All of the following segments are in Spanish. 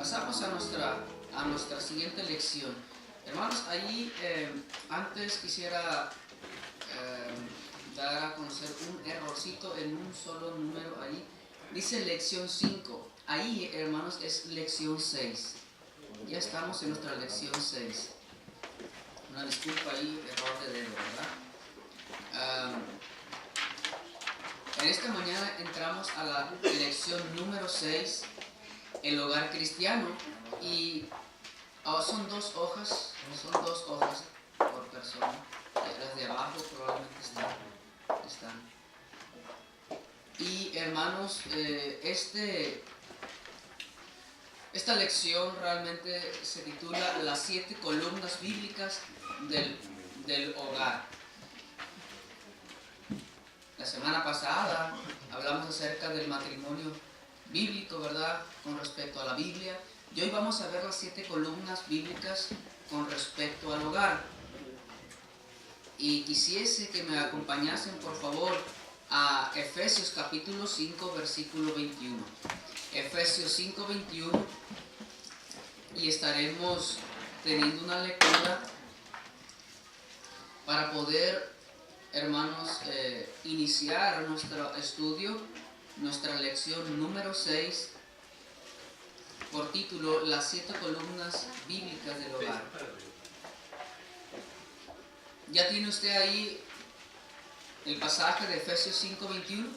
Pasamos a nuestra siguiente lección. Hermanos, allí antes quisiera dar a conocer un errorcito en un solo número ahí. Dice lección 5. Ahí, hermanos, es lección 6. Ya estamos en nuestra lección 6. Una disculpa ahí, error de dedo, ¿verdad? En esta mañana entramos a la lección número 6, el hogar cristiano, y son dos hojas por persona. Las de abajo probablemente están. Y hermanos, esta lección realmente se titula Las 7 columnas bíblicas del hogar. La semana pasada hablamos acerca del matrimonio bíblico, ¿verdad? Con respecto a la Biblia. Y hoy vamos a ver las 7 columnas bíblicas con respecto al hogar. Y quisiese que me acompañasen, por favor, a Efesios capítulo 5, versículo 21. Efesios 5, 21. Y estaremos teniendo una lectura para poder, hermanos, iniciar nuestro estudio, nuestra lección número 6, por título Las 7 columnas bíblicas del hogar. ¿Ya tiene usted ahí el pasaje de Efesios 5, 21?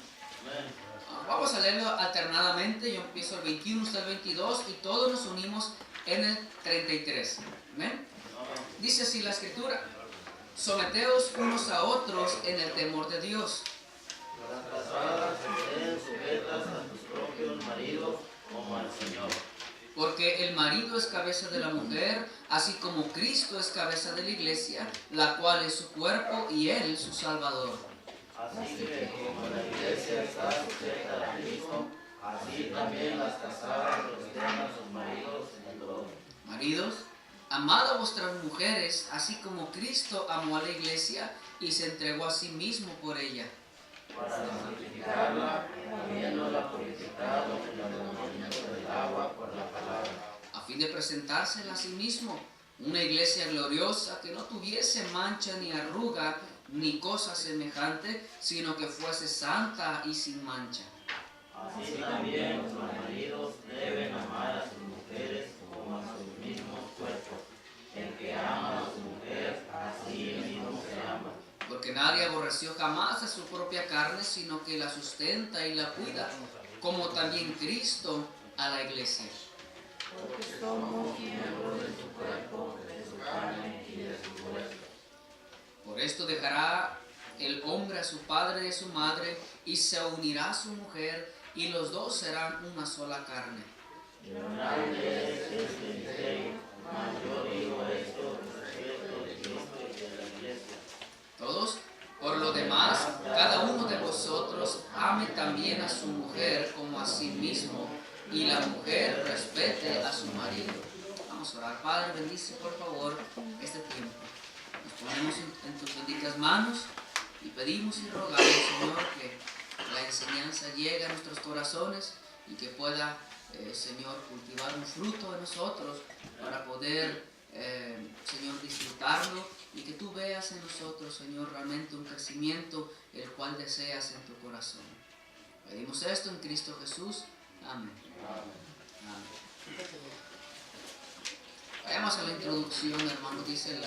Vamos a leerlo alternadamente. Yo empiezo el 21, usted el 22 y todos nos unimos en el 33. ¿Ven? Dice así la escritura: someteos unos a otros en el temor de Dios. Las casadas estén sujetas a sus propios maridos como al Señor. Porque el marido es cabeza de la mujer, así como Cristo es cabeza de la iglesia, la cual es su cuerpo y él su Salvador. Así que como la iglesia está sujeta a Cristo, así también las casadas estén a sus maridos en todo. Maridos, amad a vuestras mujeres, así como Cristo amó a la iglesia y se entregó a sí mismo por ella. Para santificarla, habiéndola purificado en el lavamiento del agua por la palabra, A fin de presentársela a sí mismo, una iglesia gloriosa que no tuviese mancha ni arruga ni cosa semejante, sino que fuese santa y sin mancha. así también los maridos deben amar a sus mujeres como a sus mismos cuerpos. El que ama a su mujer, así mismo se ama. Porque nadie aborreció jamás a su propia carne, sino que la sustenta y la cuida, como también Cristo a la iglesia. Porque somos miembros de su cuerpo, de su carne y de su hueso. Por esto dejará el hombre a su padre y a su madre, y se unirá a su mujer, y los dos serán una sola carne. Grande es este misterio, mas yo digo esto respecto de Cristo y de la iglesia. Todos, por lo demás, cada uno de vosotros ame también a su mujer como a sí mismo, y la mujer respete a su marido. Vamos a orar. Padre, bendice por favor este tiempo. Nos ponemos en tus benditas manos y pedimos y rogamos, Señor, que la enseñanza llegue a nuestros corazones y que pueda, Señor, cultivar un fruto en nosotros para poder, Señor, disfrutarlo, y que tú veas en nosotros, Señor, realmente un crecimiento el cual deseas en tu corazón. Pedimos esto en Cristo Jesús. Amén. Amén. Vayamos a la introducción, hermano. Dice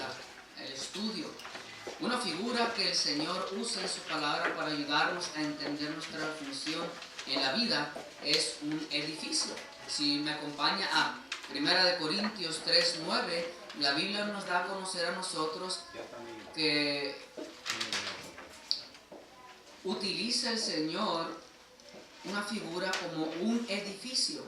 el estudio: una figura que el Señor usa en su palabra para ayudarnos a entender nuestra función en la vida es un edificio. Si me acompaña a 1 Corintios 3:9, la Biblia nos da a conocer a nosotros que utiliza el Señor una figura como un edificio.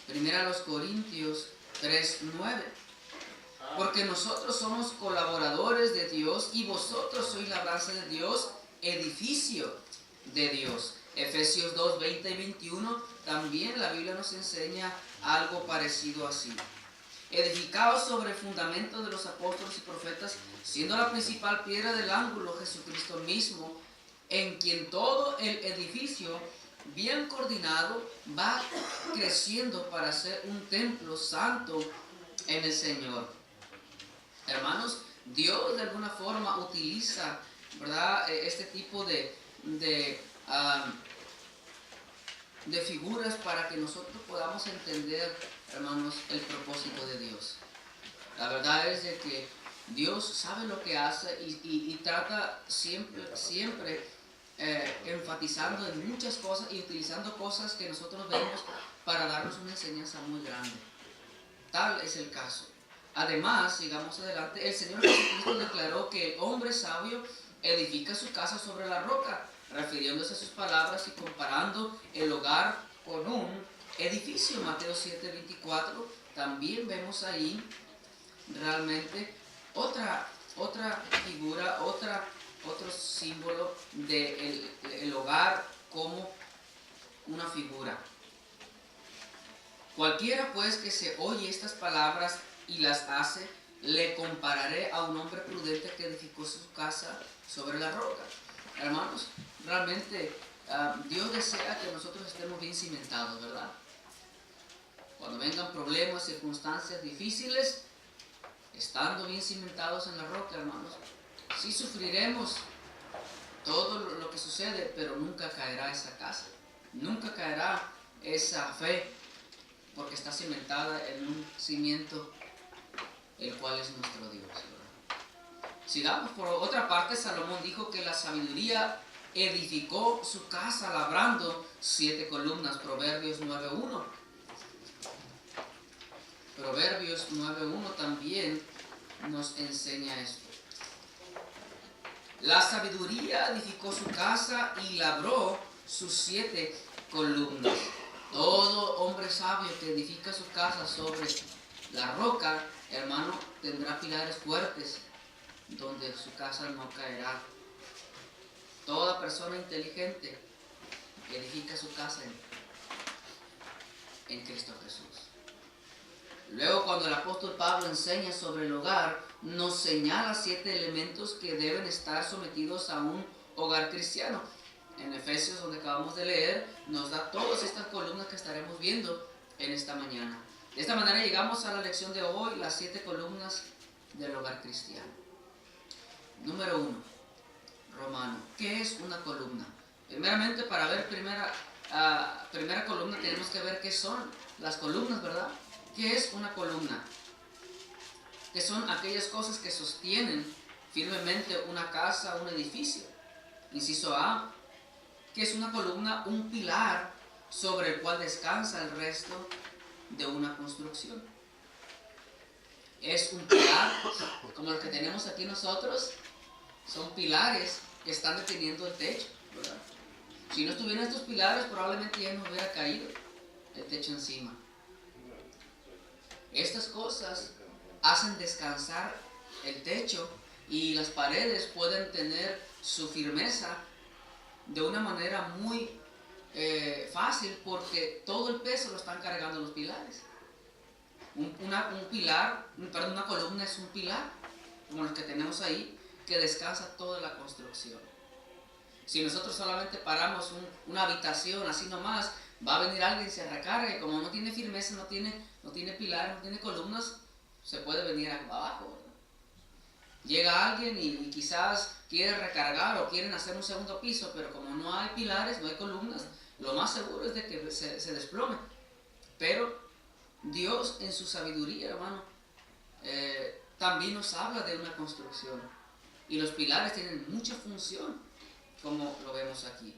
1 Corintios 3:9. Porque nosotros somos colaboradores de Dios y vosotros sois labranza de Dios, edificio de Dios. Efesios 2, 20 y 21, también la Biblia nos enseña algo parecido así. Edificados sobre el fundamento de los apóstoles y profetas, siendo la principal piedra del ángulo Jesucristo mismo, en quien todo el edificio bien coordinado, va creciendo para ser un templo santo en el Señor. Hermanos, Dios de alguna forma utiliza, ¿verdad?, este tipo de figuras para que nosotros podamos entender, hermanos, el propósito de Dios. La verdad es de que Dios sabe lo que hace y trata siempre enfatizando en muchas cosas y utilizando cosas que nosotros vemos para darnos una enseñanza muy grande. Tal es el caso. Además, sigamos adelante, el Señor Jesucristo declaró que el hombre sabio edifica su casa sobre la roca, refiriéndose a sus palabras y comparando el hogar con un edificio. Mateo 7:24, también vemos ahí realmente otra figura, otro símbolo del el hogar como una figura. Cualquiera pues que se oye estas palabras y las hace, le compararé a un hombre prudente que edificó su casa sobre la roca. Hermanos, realmente Dios desea que nosotros estemos bien cimentados, ¿verdad? Cuando vengan problemas, circunstancias difíciles, estando bien cimentados en la roca, hermanos, sí sufriremos todo lo que sucede, pero nunca caerá esa casa, nunca caerá esa fe, porque está cimentada en un cimiento, el cual es nuestro Dios, ¿verdad? Sigamos. Por otra parte, Salomón dijo que la sabiduría edificó su casa labrando 7 columnas, Proverbios 9:1. Proverbios 9:1 también nos enseña esto. La sabiduría edificó su casa y labró sus 7 columnas. Todo hombre sabio que edifica su casa sobre la roca, hermano, tendrá pilares fuertes donde su casa no caerá. Toda persona inteligente edifica su casa en Cristo Jesús. Luego, cuando el apóstol Pablo enseña sobre el hogar, nos señala 7 elementos que deben estar sometidos a un hogar cristiano. En Efesios, donde acabamos de leer, nos da todas estas columnas que estaremos viendo en esta mañana. De esta manera llegamos a la lección de hoy, las 7 columnas del hogar cristiano. Número 1, Romano. ¿Qué es una columna? Primeramente, para ver primera columna, tenemos que ver qué son las columnas, ¿verdad? ¿Qué es una columna? Que son aquellas cosas que sostienen firmemente una casa, un edificio. Inciso A, ¿qué es una columna? Un pilar sobre el cual descansa el resto de una construcción. Es un pilar como los que tenemos aquí nosotros. Son pilares que están deteniendo el techo, ¿verdad? Si no estuvieran estos pilares, probablemente ya nos hubiera caído el techo encima. Estas cosas hacen descansar el techo y las paredes pueden tener su firmeza de una manera muy fácil, porque todo el peso lo están cargando los pilares. Una columna es un pilar, como los que tenemos ahí, que descansa toda la construcción. Si nosotros solamente paramos una habitación así nomás, va a venir alguien y se recarga, y como no tiene firmeza, no tiene pilares, no tiene columnas, se puede venir abajo, ¿verdad? Llega alguien y quizás quiere recargar o quieren hacer un segundo piso, pero como no hay pilares, no hay columnas, lo más seguro es de que se desplome. Pero Dios, en su sabiduría, hermano, también nos habla de una construcción, y los pilares tienen mucha función, como lo vemos aquí.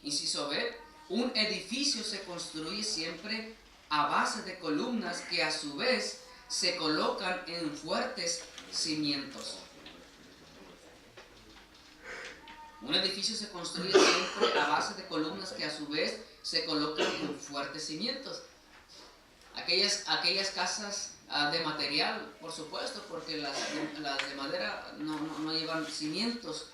Inciso B, un edificio se construye siempre a base de columnas que a su vez se colocan en fuertes cimientos. Un edificio se construye siempre a base de columnas que a su vez se colocan en fuertes cimientos. Aquellas casas de material, por supuesto, porque las de madera no llevan cimientos,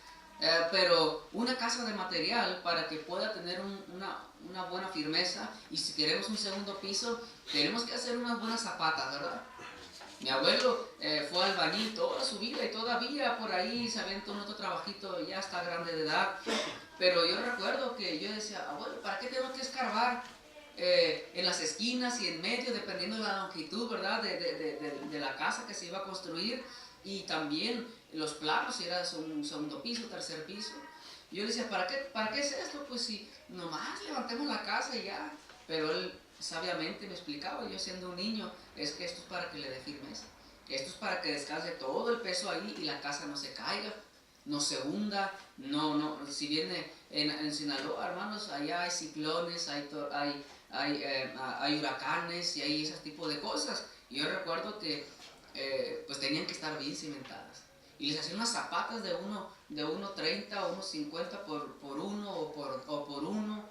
pero una casa de material, para que pueda tener una buena firmeza, y si queremos un segundo piso, tenemos que hacer unas buenas zapatas, ¿verdad? Mi abuelo fue albañil toda su vida y todavía por ahí se aventó un otro trabajito, ya está grande de edad. Pero yo recuerdo que yo decía, abuelo, ¿para qué tengo que escarbar en las esquinas y en medio, dependiendo de la longitud, ¿verdad? De la casa que se iba a construir, y también los planos, si era un segundo piso, tercer piso. Yo le decía, ¿para qué es esto? Pues si nomás levantemos la casa y ya. Pero él sabiamente me explicaba, yo siendo un niño, es que esto es para que le dé firmeza. Esto es para que descanse todo el peso ahí y la casa no se caiga, no se hunda. Si viene en Sinaloa, hermanos, allá hay ciclones, hay huracanes y hay ese tipo de cosas. Y yo recuerdo que pues tenían que estar bien cimentadas. Y les hacían unas zapatas de 1.30 o 1.50 por uno o por uno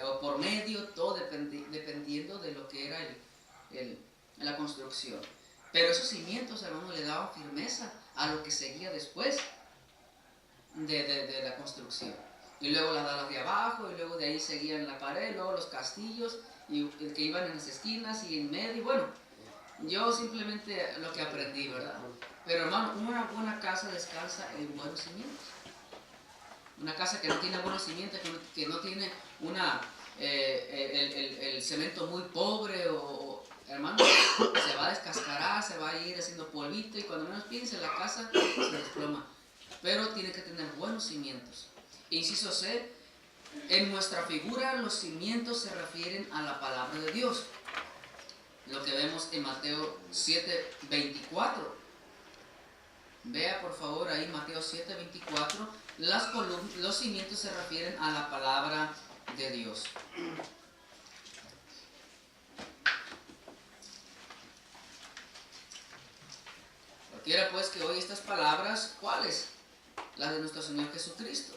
o por medio, todo dependiendo de lo que era la construcción. Pero esos cimientos, hermanos, le daban firmeza a lo que seguía después de la construcción. Y luego las dalas de abajo, y luego de ahí seguían la pared, luego los castillos, y que iban en las esquinas y en medio. Bueno, yo simplemente lo que aprendí, ¿verdad? Pero hermano, una buena casa descansa en buenos cimientos. Una casa que no tiene buenos cimientos, que no tiene el cemento muy pobre, hermano, se va a descascarar, se va a ir haciendo polvito, y cuando menos piense la casa se desploma. Pero tiene que tener buenos cimientos. Inciso C, en nuestra figura los cimientos se refieren a la palabra de Dios. Lo que vemos en Mateo 7:24. Vea por favor ahí Mateo 7:24. Los cimientos se refieren a la palabra de Dios. Cualquiera pues que oye estas palabras, ¿cuáles? Las de nuestro Señor Jesucristo.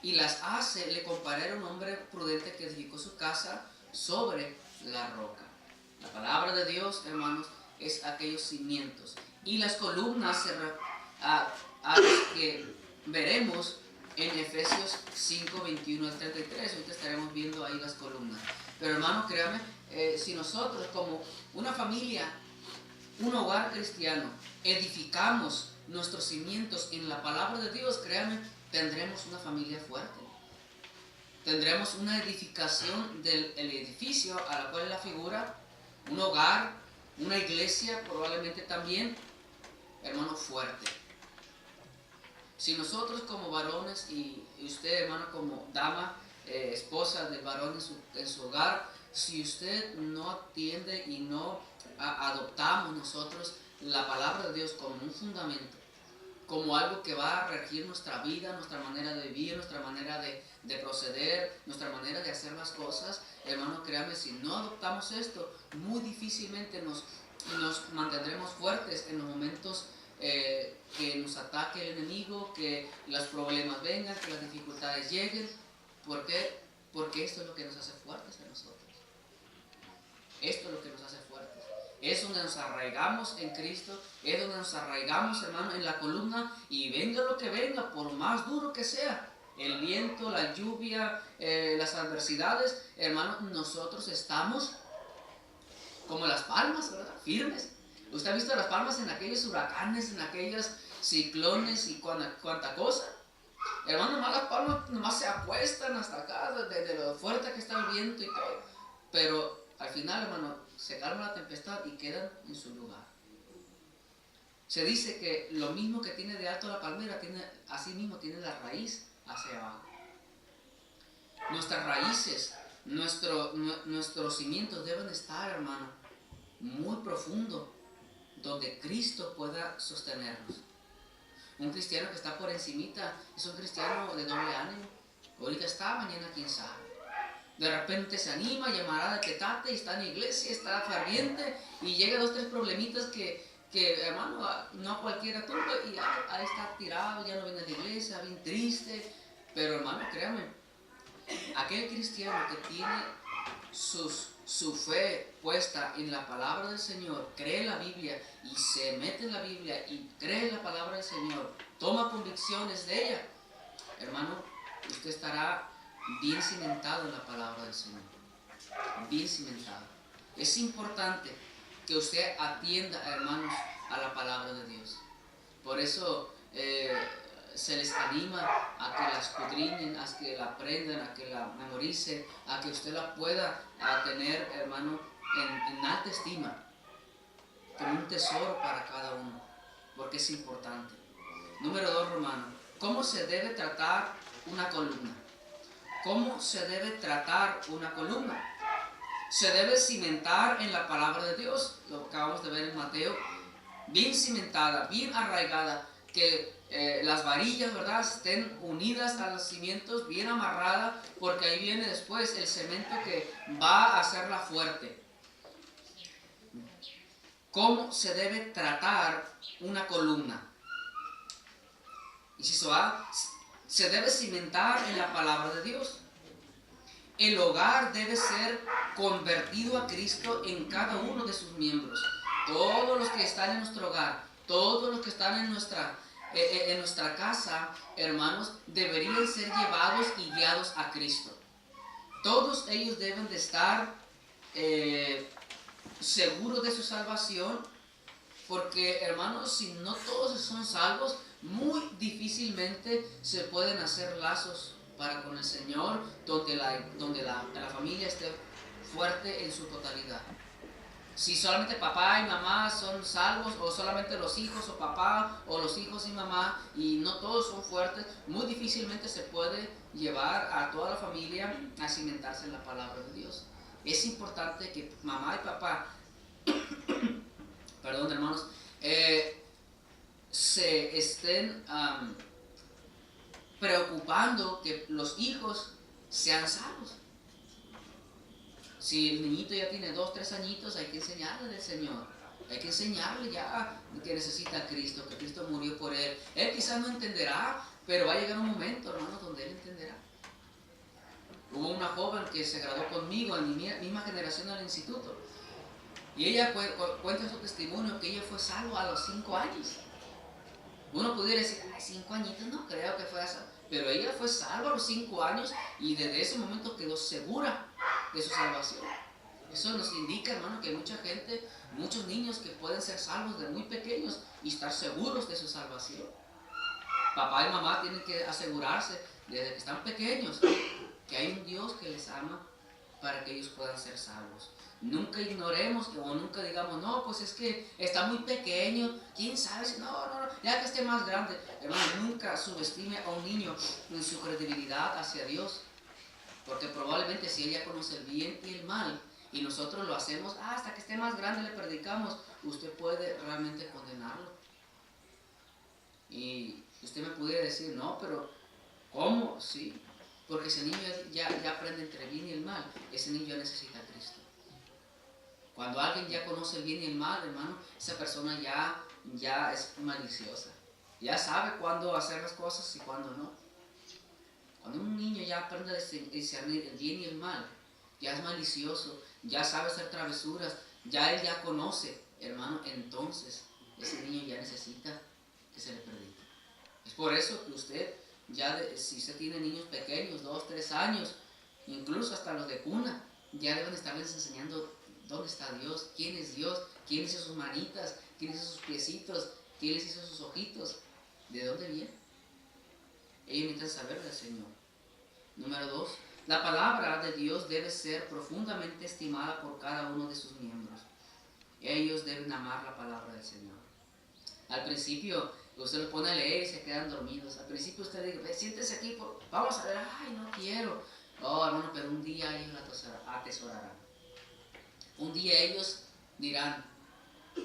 Y las hace, le comparé a un hombre prudente que edificó su casa sobre la roca. La palabra de Dios, hermanos, es aquellos cimientos. Y las columnas que veremos en Efesios 5:21 al 33. Ahorita estaremos viendo ahí las columnas. Pero hermano, créame, si nosotros como una familia, un hogar cristiano, edificamos nuestros cimientos en la palabra de Dios, créame, tendremos una familia fuerte. Tendremos una edificación del edificio a la cual es la figura, un hogar, una iglesia probablemente también, hermano, fuerte. Si nosotros como varones y usted, hermano, como dama, esposa del varón en su hogar, si usted no atiende y no adoptamos nosotros la palabra de Dios como un fundamento, como algo que va a regir nuestra vida, nuestra manera de vivir, nuestra manera de proceder, nuestra manera de hacer las cosas, hermano, créame, si no adoptamos esto, muy difícilmente nos mantendremos fuertes en los momentos que nos ataque el enemigo, que los problemas vengan, que las dificultades lleguen. ¿Por qué? Porque esto es lo que nos hace fuertes a nosotros. Esto es lo que nos hace fuertes. Es donde nos arraigamos en Cristo, es donde nos arraigamos, hermano, en la columna, y venga lo que venga, por más duro que sea, el viento, la lluvia, las adversidades, hermano, nosotros estamos como las palmas, ¿verdad? Firmes. ¿Usted ha visto las palmas en aquellos huracanes, en aquellos ciclones y cuánta cosa? Hermano, nomás las palmas nomás se acuestan hasta acá de lo fuerte que está el viento y todo. Pero al final, hermano, se calma la tempestad y quedan en su lugar. Se dice que lo mismo que tiene de alto la palmera, así mismo tiene la raíz hacia abajo. Nuestras raíces, nuestros cimientos deben estar, hermano, muy profundo, donde Cristo pueda sostenernos. Un cristiano que está por encimita es un cristiano de doble ánimo. Ahorita está, mañana quién sabe. De repente se anima, llamará de petate y está en la iglesia, está ferviente y llega 2 o 3 problemitas que hermano, no cualquiera tumba y ahí está tirado, ya no viene a la iglesia, bien triste. Pero hermano, créame, aquel cristiano que tiene su fe puesta en la palabra del Señor, cree la Biblia y se mete en la Biblia y cree la palabra del Señor, toma convicciones de ella, hermano, usted estará bien cimentado en la palabra del Señor, bien cimentado. Es importante que usted atienda, hermanos, a la palabra de Dios. Por eso se les anima a que la escudriñen, a que la aprendan, a que la memoricen, a que usted la pueda tener, hermano, en alta estima, como un tesoro para cada uno, porque es importante. Número 2, hermano, ¿cómo se debe tratar una columna? ¿Cómo se debe tratar una columna? Se debe cimentar en la palabra de Dios, lo acabamos de ver en Mateo, bien cimentada, bien arraigada, que las varillas, ¿verdad?, estén unidas a los cimientos, bien amarradas, porque ahí viene después el cemento que va a hacerla fuerte. ¿Cómo se debe tratar una columna? Inciso A, se debe cimentar en la palabra de Dios. El hogar debe ser convertido a Cristo en cada uno de sus miembros. Todos los que están en nuestro hogar, todos los que están en nuestra casa, hermanos, deberían ser llevados y guiados a Cristo. Todos ellos deben de estar seguros de su salvación, porque, hermanos, si no todos son salvos, muy difícilmente se pueden hacer lazos para con el Señor, donde la familia esté fuerte en su totalidad. Si solamente papá y mamá son salvos, o solamente los hijos o papá, o los hijos y mamá, y no todos son fuertes, muy difícilmente se puede llevar a toda la familia a cimentarse en la palabra de Dios. Es importante que mamá y papá, perdón, hermanos, se estén preocupando que los hijos sean salvos. Si el niñito ya tiene 2, 3 añitos, hay que enseñarle del Señor. Hay que enseñarle ya que necesita a Cristo, que Cristo murió por él. Él quizás no entenderá, pero va a llegar un momento, hermanos, donde él entenderá. Hubo una joven que se graduó conmigo en mi misma generación del instituto. Y ella cuenta su testimonio que ella fue salva a los 5 años. Uno pudiera decir, 5 añitos, no creo que fue eso. Pero ella fue salva a los 5 años y desde ese momento quedó segura de su salvación. Eso nos indica, hermano, que hay mucha gente, muchos niños que pueden ser salvos de muy pequeños y estar seguros de su salvación. Papá y mamá tienen que asegurarse desde que están pequeños que hay un Dios que les ama para que ellos puedan ser salvos. Nunca ignoremos o nunca digamos, no, pues es que está muy pequeño, quién sabe si no, ya que esté más grande. Hermano, nunca subestime a un niño en su credibilidad hacia Dios, porque probablemente si él ya conoce el bien y el mal y nosotros lo hacemos hasta que esté más grande le predicamos, usted puede realmente condenarlo. Y usted me pudiera decir, no, pero ¿cómo? Sí, porque ese niño ya aprende entre el bien y el mal, ese niño ya necesita a Cristo. Cuando alguien ya conoce el bien y el mal, hermano, esa persona ya es maliciosa. Ya sabe cuándo hacer las cosas y cuándo no. Cuando un niño ya aprende a discernir el bien y el mal, ya es malicioso, ya sabe hacer travesuras, él ya conoce, hermano, entonces ese niño ya necesita que se le predique. Es por eso que usted, si usted tiene niños pequeños, 2, 3 años, incluso hasta los de cuna, ya deben estarles enseñando dónde está Dios, quién es Dios, quién hizo sus manitas, quién hizo sus piecitos, quién les hizo sus ojitos, de dónde viene. Ellos necesitan saber del Señor. Número 2, la palabra de Dios debe ser profundamente estimada por cada uno de sus miembros. Ellos deben amar la palabra del Señor. Al principio, usted los pone a leer y se quedan dormidos. Al principio usted dice, siéntese aquí, vamos a ver, no quiero. Oh, hermano, pero un día ellos la atesorarán. Un día ellos dirán,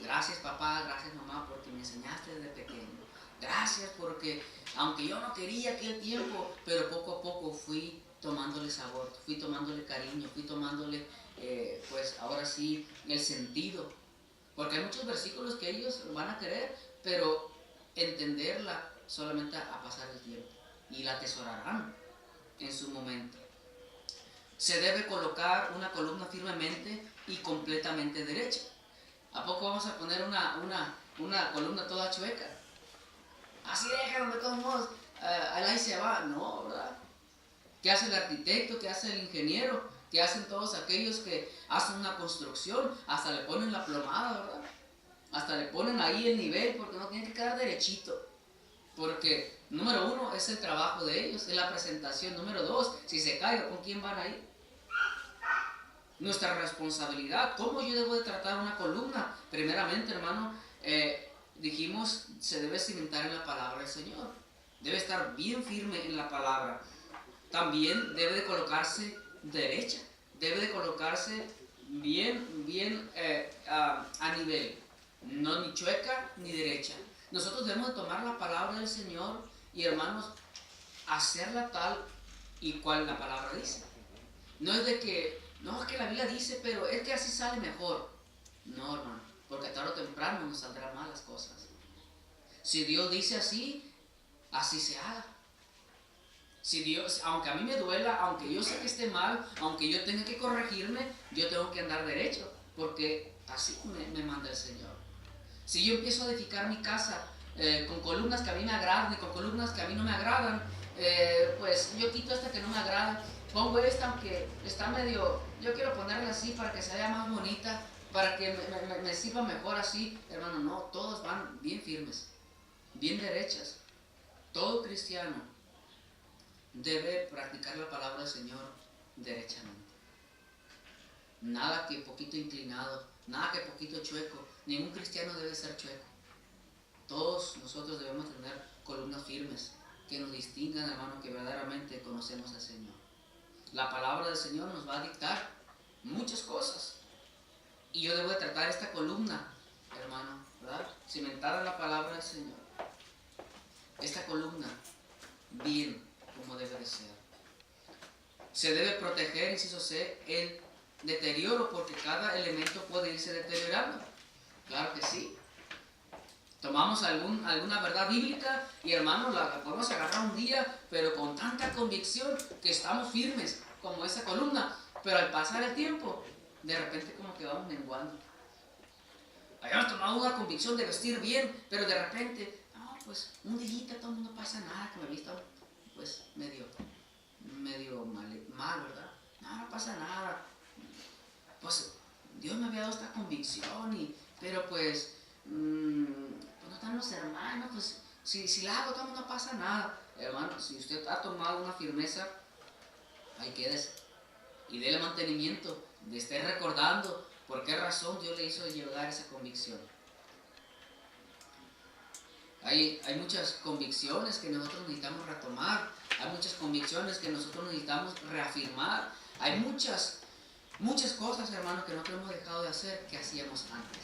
gracias papá, gracias mamá, porque me enseñaste desde pequeño. Gracias porque, aunque yo no quería aquel tiempo, pero poco a poco fui tomándole sabor, fui tomándole cariño, fui tomándole, pues ahora sí, el sentido. Porque hay muchos versículos que ellos van a querer, pero entenderla solamente a pasar el tiempo. Y la atesorarán en su momento. Se debe colocar una columna firmemente y completamente derecha. ¿A poco vamos a poner una columna toda chueca? Así déjalo, de todos modos, ahí se va. No, ¿verdad? ¿Qué hace el arquitecto? ¿Qué hace el ingeniero? que hacen todos aquellos que hacen una construcción, hasta le ponen la plomada, ¿verdad? Hasta le ponen ahí el nivel porque no tiene que quedar derechito. Porque, número uno, es el trabajo de ellos, es la presentación. Número dos, si se cae, ¿con quién van a ir? Nuestra responsabilidad, ¿cómo yo debo de tratar una columna? Primeramente, hermano, dijimos, se debe cimentar en la palabra del Señor. Debe estar bien firme en la palabra. También debe de colocarse derecha. Debe de colocarse bien a nivel. No ni chueca ni derecha. Nosotros debemos de tomar la palabra del Señor y, hermanos, hacerla tal y cual la palabra dice. No es de que, no, es que la Biblia dice, pero es que así sale mejor. No, hermano, porque tarde o temprano nos saldrán mal las cosas. Si Dios dice así, así se haga. Si Dios, aunque a mí me duela, aunque yo sé que esté mal, aunque yo tenga que corregirme, yo tengo que andar derecho, porque así me manda el Señor. Si yo empiezo a edificar mi casa con columnas que a mí me agradan y con columnas que a mí no me agradan, pues yo quito esta que no me agrada, pongo esta aunque está medio, yo quiero ponerla así para que se vea más bonita, para que me sirva mejor así. Hermano, no, todos van bien firmes, bien derechas. Todo cristiano debe practicar la palabra del Señor derechamente. Nada que poquito inclinado, nada que poquito chueco. Ningún cristiano debe ser chueco. Todos nosotros debemos tener columnas firmes que nos distingan, hermano, que verdaderamente conocemos al Señor. La palabra del Señor nos va a dictar muchas cosas. Y yo debo de tratar esta columna, hermano, ¿verdad? Cimentada en la palabra del Señor. Esta columna, bien, como debe de ser. Se debe proteger, inciso C, el deterioro, porque cada elemento puede irse deteriorando. Claro que sí. Tomamos alguna verdad bíblica y, hermanos, la podemos agarrar un día, pero con tanta convicción que estamos firmes, como esa columna. Pero al pasar el tiempo, de repente como que vamos menguando. Habíamos tomado una convicción de vestir bien, pero de repente, no, pues un día todo el mundo pasa nada, que me he visto pues medio mal, ¿verdad? No pasa nada. Pues Dios me había dado esta convicción, pero pues no están los hermanos, pues si la hago no pasa nada. Hermano, si usted ha tomado una firmeza, ahí quédese y déle mantenimiento, de estar recordando por qué razón Dios le hizo llegar esa convicción. Hay muchas convicciones que nosotros necesitamos retomar, hay muchas convicciones que nosotros necesitamos reafirmar, hay muchas cosas, hermanos, que nosotros hemos dejado de hacer que hacíamos antes.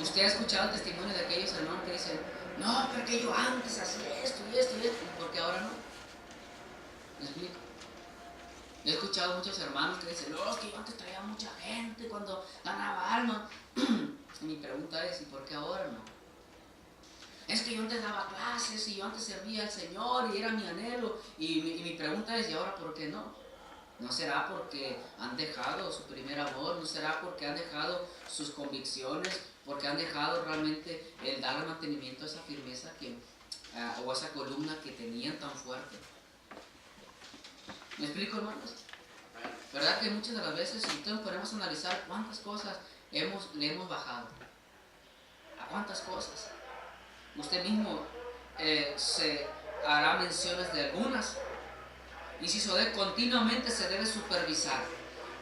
Usted ha escuchado el testimonio de aquellos hermanos que dicen, no, porque yo antes hacía esto y esto y esto, ¿y por qué ahora no? ¿Me explico? He escuchado muchos hermanos que dicen, no, es que yo antes traía mucha gente cuando ganaba alma. Y mi pregunta es, ¿y por qué ahora no? Es que yo antes daba clases y yo antes servía al Señor y era mi anhelo. Y mi pregunta es, ¿y ahora por qué no? ¿No será porque han dejado su primer amor? ¿No será porque han dejado sus convicciones? ¿Porque han dejado realmente el darle mantenimiento a esa firmeza o a esa columna que tenían tan fuerte? ¿Me explico, hermanos? ¿Verdad que muchas de las veces, si nosotros podemos analizar cuántas cosas le hemos bajado? ¿A cuántas cosas? Usted mismo se hará menciones de algunas. Inciso D, continuamente se debe supervisar.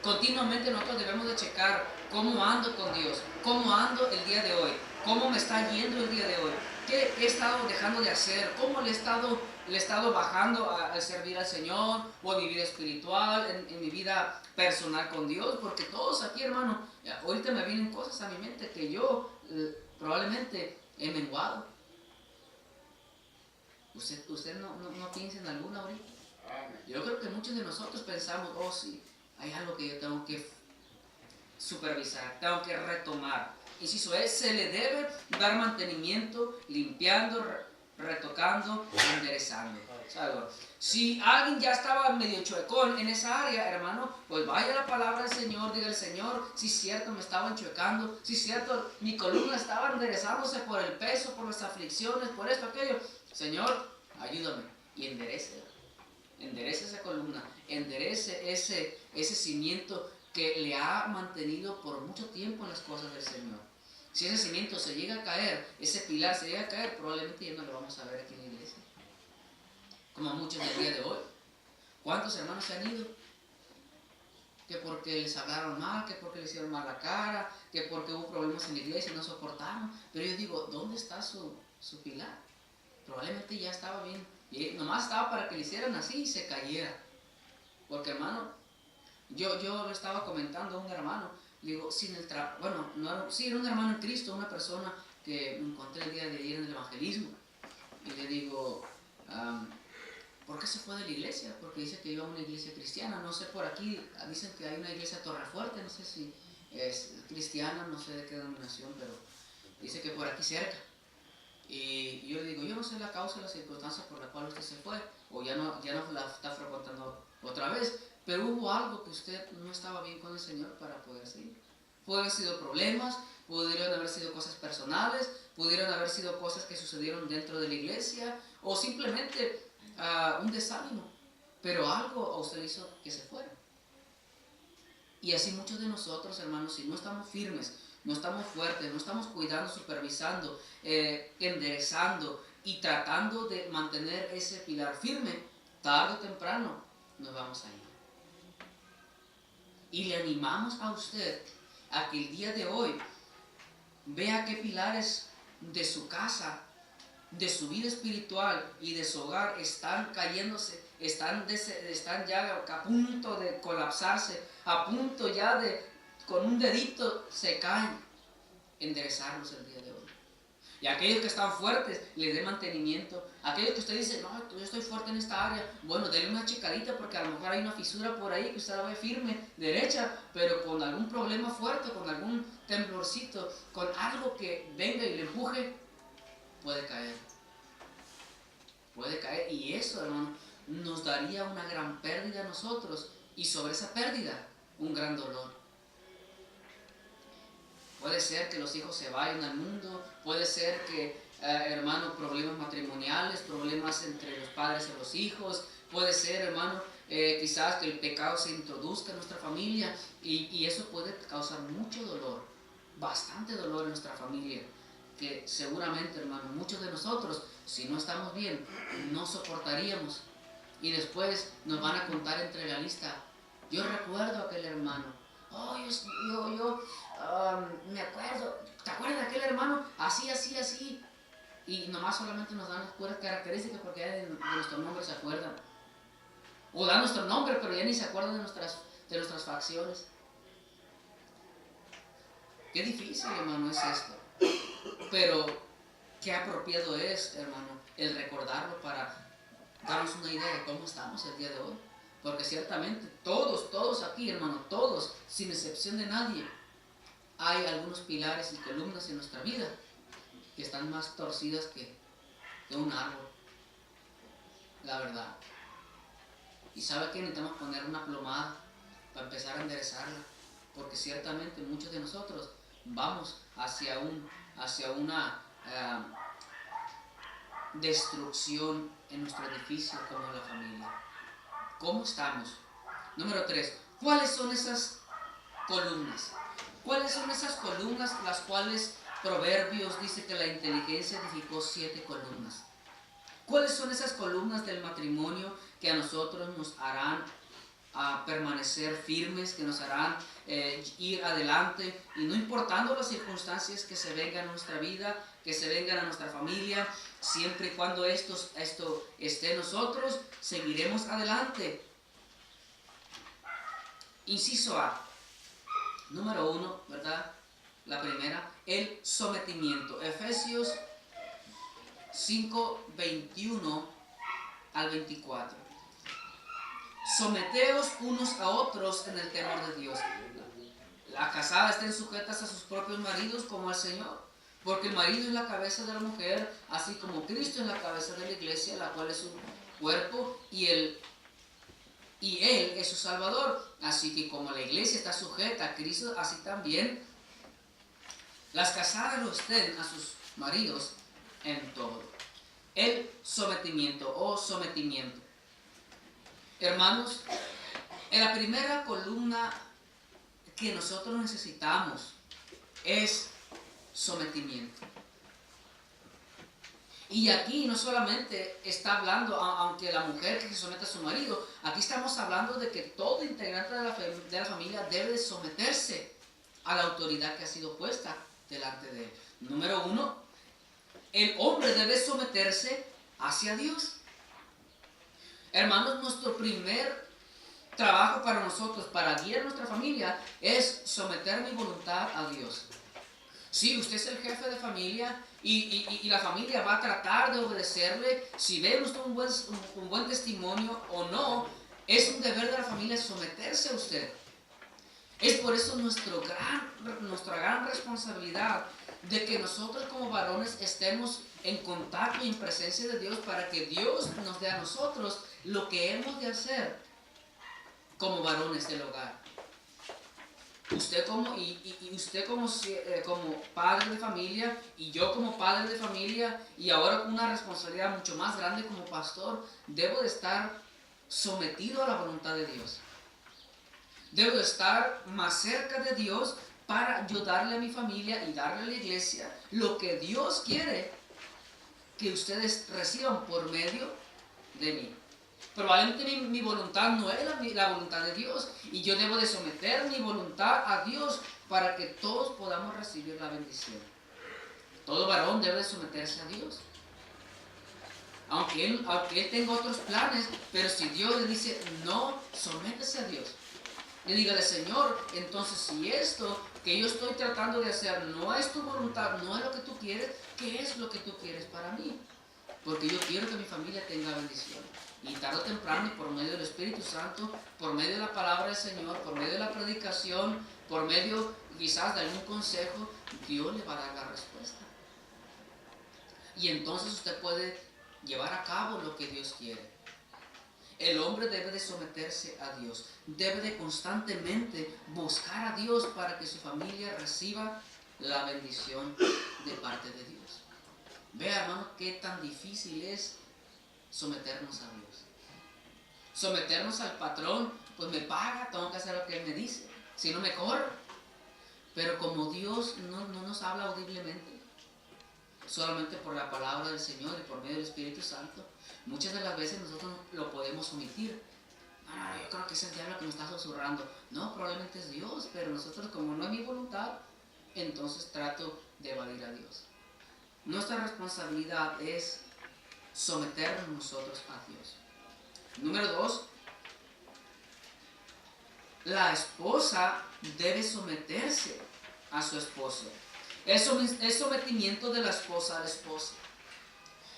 Continuamente nosotros debemos de checar cómo ando con Dios, cómo ando el día de hoy, cómo me está yendo el día de hoy, qué he estado dejando de hacer, cómo le he estado bajando a servir al Señor o a mi vida espiritual, en mi vida personal con Dios, porque todos aquí, hermano, ahorita me vienen cosas a mi mente que yo probablemente he menguado. ¿Usted no piensa en alguna ahorita? Yo creo que muchos de nosotros pensamos, oh sí, hay algo que yo tengo que supervisar, tengo que retomar. Inciso E, se le debe dar mantenimiento, limpiando, retocando, enderezando. ¿Sabes? Si alguien ya estaba medio chuecón en esa área, hermano, pues vaya a la palabra del Señor, diga el Señor, si es cierto me estaba enchuecando, si es cierto mi columna estaba enderezándose por el peso, por las aflicciones, por esto, aquello. Señor, ayúdame y enderécela enderece esa columna, enderece ese cimiento que le ha mantenido por mucho tiempo en las cosas del Señor. Si ese cimiento se llega a caer, ese pilar se llega a caer, probablemente ya no lo vamos a ver aquí en la iglesia. Como muchos del día de hoy. ¿Cuántos hermanos se han ido? Que porque les hablaron mal, que porque les hicieron mal la cara, que porque hubo problemas en la iglesia y no soportaron. Pero yo digo, ¿dónde está su pilar? Probablemente ya estaba bien. Y nomás estaba para que le hicieran así y se cayera. Porque hermano, yo le estaba comentando a un hermano, le digo, era un hermano en Cristo, una persona que me encontré el día de ayer en el evangelismo. Y le digo, ¿por qué se fue de la iglesia? Porque dice que iba a una iglesia cristiana. No sé, por aquí dicen que hay una iglesia Torrefuerte, no sé si es cristiana, no sé de qué denominación, pero dice que por aquí cerca. Y yo le digo, yo no sé la causa y la circunstancia por la cual usted se fue, o ya no la está frecuentando otra vez, pero hubo algo que usted no estaba bien con el Señor para poder seguir. Pudieron haber sido problemas, pudieron haber sido cosas personales, pudieron haber sido cosas que sucedieron dentro de la iglesia, o simplemente un desánimo, pero algo a usted hizo que se fuera. Y así muchos de nosotros, hermanos, si no estamos firmes, no estamos fuertes, no estamos cuidando, supervisando, enderezando y tratando de mantener ese pilar firme, tarde o temprano nos vamos a ir. Y le animamos a usted a que el día de hoy vea qué pilares de su casa, de su vida espiritual y de su hogar están cayéndose, están ya a punto de colapsarse, a punto ya de, con un dedito se caen, enderezarlos el día de hoy. Y aquellos que están fuertes, les dé mantenimiento. Aquellos que usted dice, no, yo estoy fuerte en esta área, bueno, denle una checadita porque a lo mejor hay una fisura por ahí que usted la ve firme, derecha, pero con algún problema fuerte, con algún temblorcito, con algo que venga y le empuje, puede caer. Puede caer, y eso, hermano, nos daría una gran pérdida a nosotros, y sobre esa pérdida, un gran dolor. Puede ser que los hijos se vayan al mundo, puede ser que, hermano, problemas matrimoniales, problemas entre los padres y los hijos, puede ser, hermano, quizás que el pecado se introduzca en nuestra familia, y eso puede causar mucho dolor, bastante dolor en nuestra familia, que seguramente, hermano, muchos de nosotros, si no estamos bien, no soportaríamos, y después nos van a contar entre la lista, yo recuerdo a aquel hermano, me acuerdo, ¿te acuerdas de aquel hermano? Así, y nomás solamente nos dan las puras características porque ya de nuestro nombre se acuerdan, o dan nuestro nombre pero ya ni se acuerdan de nuestras facciones. Qué difícil, hermano, es esto. Pero qué apropiado es, hermano, el recordarlo para darnos una idea de cómo estamos el día de hoy. Porque ciertamente todos aquí, hermano, todos, sin excepción de nadie, hay algunos pilares y columnas en nuestra vida que están más torcidas que un árbol. La verdad. Y sabe que necesitamos poner una plomada para empezar a enderezarla. Porque ciertamente muchos de nosotros vamos hacia una destrucción en nuestro edificio como la familia. ¿Cómo estamos? Número 3. ¿Cuáles son esas columnas? ¿Cuáles son esas columnas las cuales Proverbios dice que la inteligencia edificó 7 columnas? ¿Cuáles son esas columnas del matrimonio que a nosotros nos harán permanecer firmes, que nos harán ir adelante, y no importando las circunstancias que se vengan a nuestra vida, que se vengan a nuestra familia, siempre y cuando esto esté en nosotros, seguiremos adelante? Inciso A, número 1, ¿verdad? La primera, el sometimiento. Efesios 5, 21 al 24. Someteos unos a otros en el temor de Dios. Las casadas estén sujetas a sus propios maridos como al Señor, porque el marido es la cabeza de la mujer, así como Cristo es la cabeza de la iglesia, la cual es su cuerpo, y Él es su Salvador. Así que como la iglesia está sujeta a Cristo, así también las casadas lo estén a sus maridos en todo. El sometimiento o sometimiento. Hermanos, en la primera columna que nosotros necesitamos es sometimiento. Y aquí no solamente está hablando, aunque la mujer que se somete a su marido, aquí estamos hablando de que todo integrante de la familia debe de someterse a la autoridad que ha sido puesta delante de él. Número 1, el hombre debe someterse hacia Dios. Hermanos, nuestro primer trabajo para nosotros, para guiar nuestra familia, es someter mi voluntad a Dios. Sí, usted es el jefe de familia y la familia va a tratar de obedecerle. Si ve usted un buen testimonio o no, es un deber de la familia someterse a usted. Es por eso nuestra gran responsabilidad de que nosotros como varones estemos en contacto y en presencia de Dios para que Dios nos dé a nosotros lo que hemos de hacer como varones del hogar. Usted como padre de familia y yo como padre de familia y ahora con una responsabilidad mucho más grande como pastor, debo de estar sometido a la voluntad de Dios. Debo de estar más cerca de Dios para yo darle a mi familia y darle a la iglesia lo que Dios quiere que ustedes reciban por medio de mí. Probablemente mi voluntad no es la voluntad de Dios y yo debo de someter mi voluntad a Dios para que todos podamos recibir la bendición. Todo varón debe de someterse a Dios. Aunque él tenga otros planes, pero si Dios le dice no, sométese a Dios. Le dígale, Señor, entonces si esto que yo estoy tratando de hacer no es tu voluntad, no es lo que tú quieres, ¿qué es lo que tú quieres para mí? Porque yo quiero que mi familia tenga bendición. Y tarde o temprano, por medio del Espíritu Santo, por medio de la palabra del Señor, por medio de la predicación, por medio quizás de algún consejo, Dios le va a dar la respuesta. Y entonces usted puede llevar a cabo lo que Dios quiere. El hombre debe de someterse a Dios, debe de constantemente buscar a Dios para que su familia reciba la bendición de parte de Dios. Vea, hermano, qué tan difícil es someternos a Dios. Someternos al patrón, pues me paga, tengo que hacer lo que él me dice, si no me corre. Pero como Dios no nos habla audiblemente, solamente por la palabra del Señor y por medio del Espíritu Santo, muchas de las veces nosotros lo podemos omitir. No, yo creo que es el diablo que me está susurrando. No, probablemente es Dios, pero nosotros, como no es mi voluntad, entonces trato de evadir a Dios. Nuestra responsabilidad es someternos nosotros a Dios. Número 2, la esposa debe someterse a su esposo. El sometimiento de la esposa al esposo.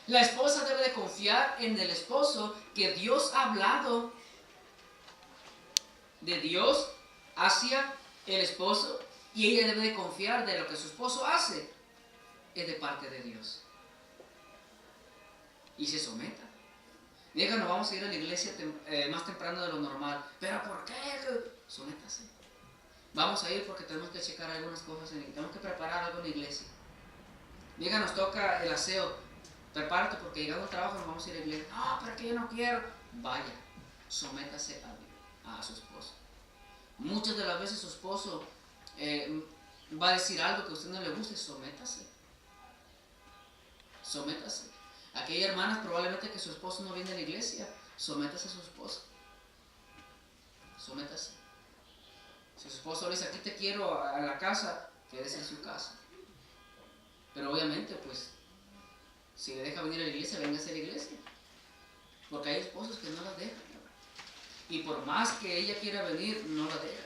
La esposa debe de confiar en el esposo, que Dios ha hablado de Dios hacia el esposo, y ella debe de confiar de lo que su esposo hace es de parte de Dios. Y se someta. Diga, no vamos a ir a la iglesia más temprano de lo normal. ¿Pero por qué? Sométase. Vamos a ir porque tenemos que checar algunas cosas, tenemos que preparar algo en la iglesia. Diga, nos toca el aseo. Prepárate porque llegando al trabajo nos vamos a ir a la iglesia. No, pero que yo no quiero. Vaya, sométase a su esposo. Muchas de las veces su esposo va a decir algo que a usted no le guste. Sométase. Sométase. Aquí hay hermanas probablemente que su esposo no viene a la iglesia. Sométase a su esposo. Sométase. Si su esposo le dice, aquí te quiero a la casa, quédese en su casa. Pero obviamente, pues, si le deja venir a la iglesia, véngase a la iglesia. Porque hay esposos que no la dejan. Y por más que ella quiera venir, no la deja.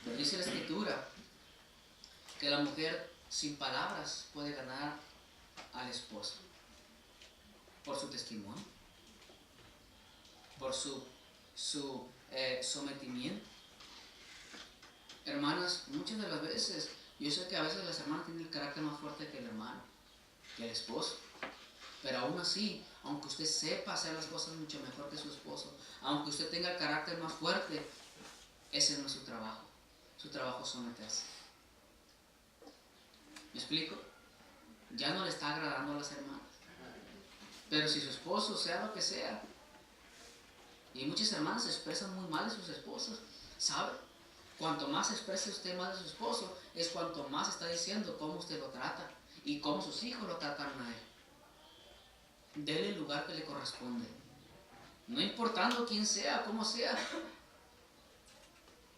Pero dice la Escritura que la mujer sin palabras puede ganar al esposo. Por su testimonio. Por su sometimiento. Hermanas, muchas de las veces, yo sé que a veces las hermanas tienen el carácter más fuerte que el hermano, que el esposo. Pero aún así, aunque usted sepa hacer las cosas mucho mejor que su esposo, aunque usted tenga el carácter más fuerte, ese no es su trabajo. Su trabajo es someterse. ¿Me explico? Ya no le está agradando a las hermanas. Pero si su esposo, sea lo que sea, y muchas hermanas se expresan muy mal de sus esposos, ¿sabe? Cuanto más exprese usted mal de su esposo, es cuanto más está diciendo cómo usted lo trata y cómo sus hijos lo trataron a él. Dele el lugar que le corresponde. No importando quién sea, cómo sea.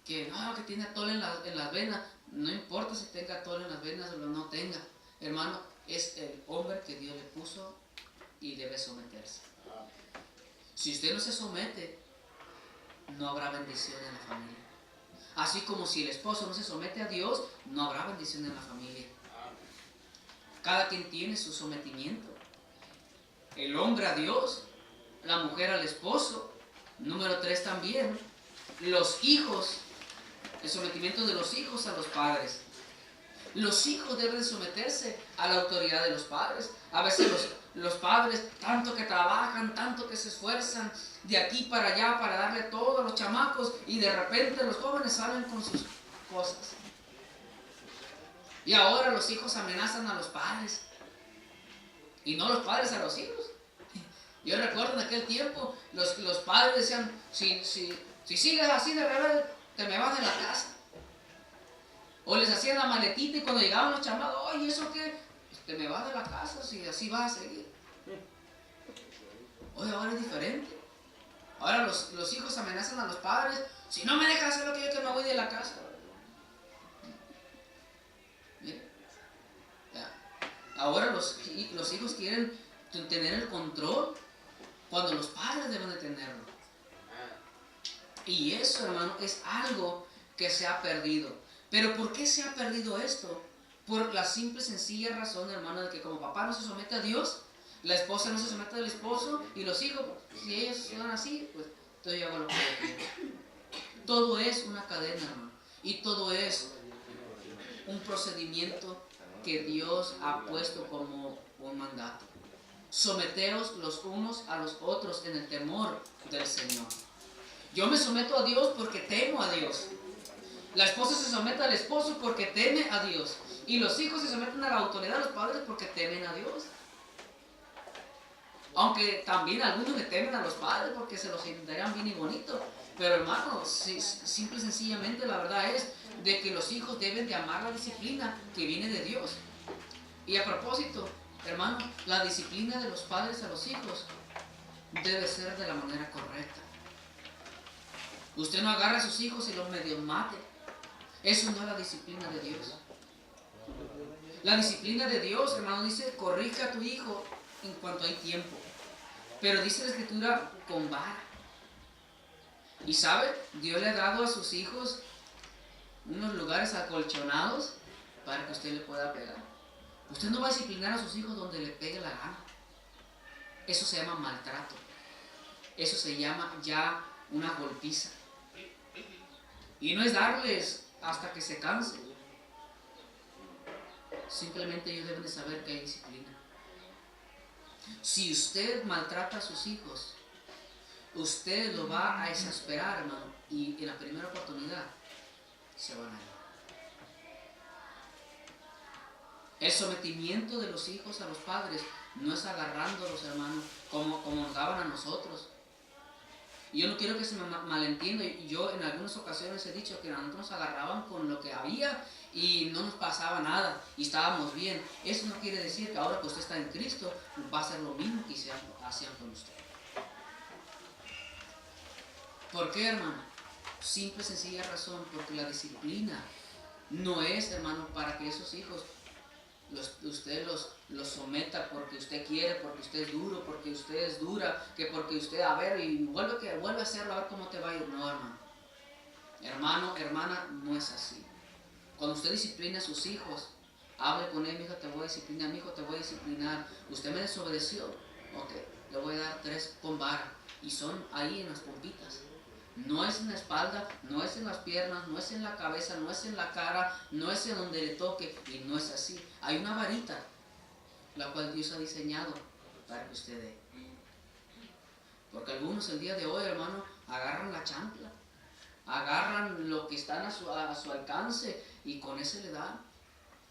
Que no, que tiene atole en las venas. No importa si tenga atole en las venas o no tenga. Hermano, es el hombre que Dios le puso y debe someterse. Si usted no se somete, no habrá bendición en la familia. Así como si el esposo no se somete a Dios, no habrá bendición en la familia. Cada quien tiene su sometimiento. El hombre a Dios, la mujer al esposo. Número 3 también, los hijos, el sometimiento de los hijos a los padres. Los hijos deben someterse a la autoridad de los padres. A veces los padres, tanto que trabajan, tanto que se esfuerzan de aquí para allá para darle todo a los chamacos, y de repente los jóvenes salen con sus cosas. Y ahora los hijos amenazan a los padres, y no los padres a los hijos. Yo recuerdo en aquel tiempo, los padres decían, si sigues así de rebelde, te me vas de la casa. O les hacían la maletita y cuando llegaban los chamacos, oye, ¿eso qué? Pues te me vas de la casa si así vas a seguir. Oye, ahora es diferente. Ahora los hijos amenazan a los padres, si no me dejas hacer lo que yo te me voy de la casa. Mire, ahora los hijos quieren tener el control cuando los padres deben de tenerlo. Y eso, hermano, es algo que se ha perdido. Pero ¿por qué se ha perdido esto? Por la simple y sencilla razón, hermano, de que como papá no se somete a Dios, la esposa no se somete al esposo, y los hijos, si ellos son así, pues entonces yo hago lo que yo quiero. Todo es una cadena, hermano, y todo es un procedimiento que Dios ha puesto como un mandato. Someteos los unos a los otros en el temor del Señor. Yo me someto a Dios porque temo a Dios. La esposa se somete al esposo porque teme a Dios. Y los hijos se someten a la autoridad de los padres porque temen a Dios. Aunque también algunos le temen a los padres porque se los entenderán bien y bonito. Pero hermano, simple y sencillamente la verdad es de que los hijos deben de amar la disciplina que viene de Dios. Y a propósito, hermano, la disciplina de los padres a los hijos debe ser de la manera correcta. Usted no agarra a sus hijos y los medio mate. Eso no es la disciplina de Dios. La disciplina de Dios, hermano, dice, corrige a tu hijo en cuanto hay tiempo. Pero dice la Escritura, con vara. Y sabe, Dios le ha dado a sus hijos unos lugares acolchonados para que usted le pueda pegar. Usted no va a disciplinar a sus hijos donde le pegue la gana. Eso se llama maltrato. Eso se llama ya una golpiza. Y no es darles hasta que se cansen. Simplemente ellos deben de saber que hay disciplina. Si usted maltrata a sus hijos, usted lo va a exasperar, hermano, y en la primera oportunidad se van a ir. El sometimiento de los hijos a los padres no es agarrándolos, hermano, como nos daban a nosotros. Y yo no quiero que se me malentienda. Yo en algunas ocasiones he dicho que a nosotros nos agarraban con lo que había y no nos pasaba nada y estábamos bien. Eso no quiere decir que ahora que usted está en Cristo va a ser lo mismo que hacían con usted. ¿Por qué, hermano? Simple y sencilla razón, porque la disciplina no es, hermano, para que esos hijos usted los someta porque usted quiere, porque usted es duro, porque usted es dura, que porque usted, a ver, y vuelve a hacerlo, a ver cómo te va a ir. No, hermano. Hermano, hermana, no es así. Cuando usted disciplina a sus hijos, hable con él, mi hijo, te voy a disciplinar, mi hijo, te voy a disciplinar. Usted me desobedeció, ok, le voy a dar 3 con vara, y son ahí en las pompitas. No es en la espalda, no es en las piernas, no es en la cabeza, no es en la cara, no es en donde le toque, y no es así. Hay una varita, la cual Dios ha diseñado para que usted dé. Porque algunos el día de hoy, hermano, agarran la chancla, agarran lo que están a su alcance y con ese le dan.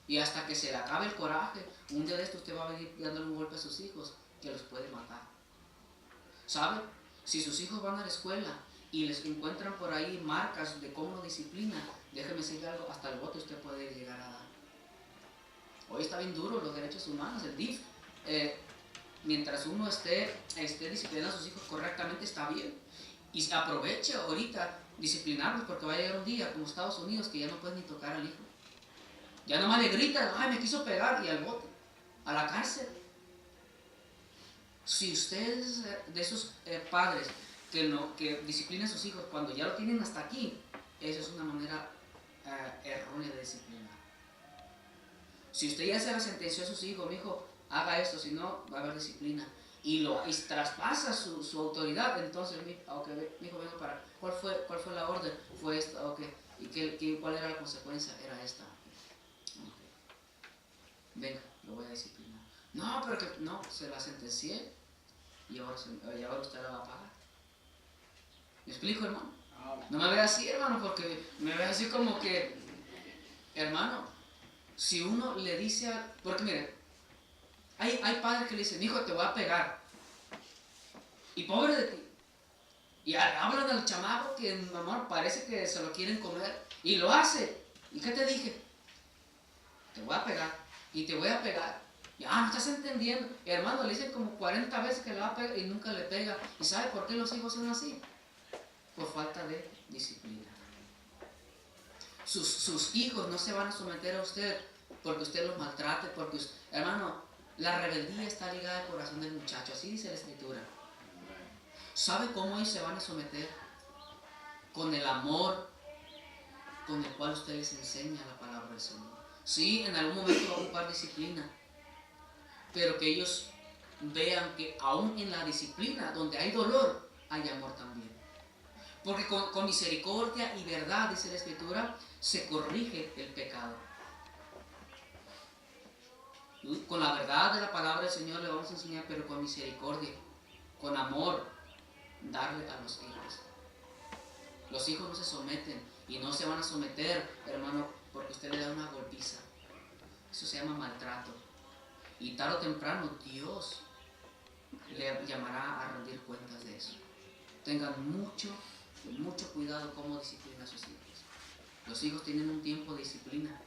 Y hasta que se le acabe el coraje, un día de esto usted va a venir dándole un golpe a sus hijos que los puede matar. ¿Sabe? Si sus hijos van a la escuela y les encuentran por ahí marcas de cómo lo disciplina, déjeme decirle algo, hasta el bote usted puede llegar a dar. Hoy está bien duro los derechos humanos, el DIF. Mientras uno esté disciplinando a sus hijos correctamente, está bien. Y aproveche ahorita disciplinarlos, porque va a llegar un día como Estados Unidos que ya no pueden ni tocar al hijo. Ya nomás le gritan, ay, me quiso pegar, y al bote, a la cárcel. Si usted es de esos padres que disciplinan a sus hijos cuando ya lo tienen hasta aquí, eso es una manera errónea de disciplinar. Si usted ya se la sentenció a sus hijos, mi hijo, haga esto, si no, va a haber disciplina. Y traspasa su autoridad, entonces, mi hijo, venga para, ¿cuál fue la orden? Fue esta, ok. ¿Y cuál era la consecuencia? Era esta. Okay. Venga, lo voy a disciplinar. No, pero que no, se la sentencié y ahora usted la va a pagar. ¿Me explico, hermano? No me vea así, hermano, porque me ve así como que, hermano, si uno le dice porque mire, hay padres que le dicen, hijo, te voy a pegar. Y pobre de ti. Y hablan al chamaco que, amor, parece que se lo quieren comer. Y lo hace. ¿Y qué te dije? Te voy a pegar. Y te voy a pegar. Y, no estás entendiendo. Y, hermano, le dicen como 40 veces que le va a pegar y nunca le pega. ¿Y sabe por qué los hijos son así? Por falta de disciplina. Sus hijos no se van a someter a usted porque usted los maltrate, porque hermano, la rebeldía está ligada al corazón del muchacho, así dice la Escritura. ¿Sabe cómo ellos se van a someter? Con el amor con el cual usted les enseña la palabra del Señor. Sí, en algún momento va a ocupar disciplina, pero que ellos vean que aún en la disciplina, donde hay dolor, hay amor también. Porque con misericordia y verdad, dice la Escritura, se corrige el pecado. Con la verdad de la palabra del Señor le vamos a enseñar, pero con misericordia, con amor, darle a los hijos. Los hijos no se someten y no se van a someter, hermano, porque usted le da una golpiza. Eso se llama maltrato. Y tarde o temprano Dios le llamará a rendir cuentas de eso. Tengan mucho cuidado cómo disciplina a sus hijos. Los hijos tienen un tiempo de disciplina.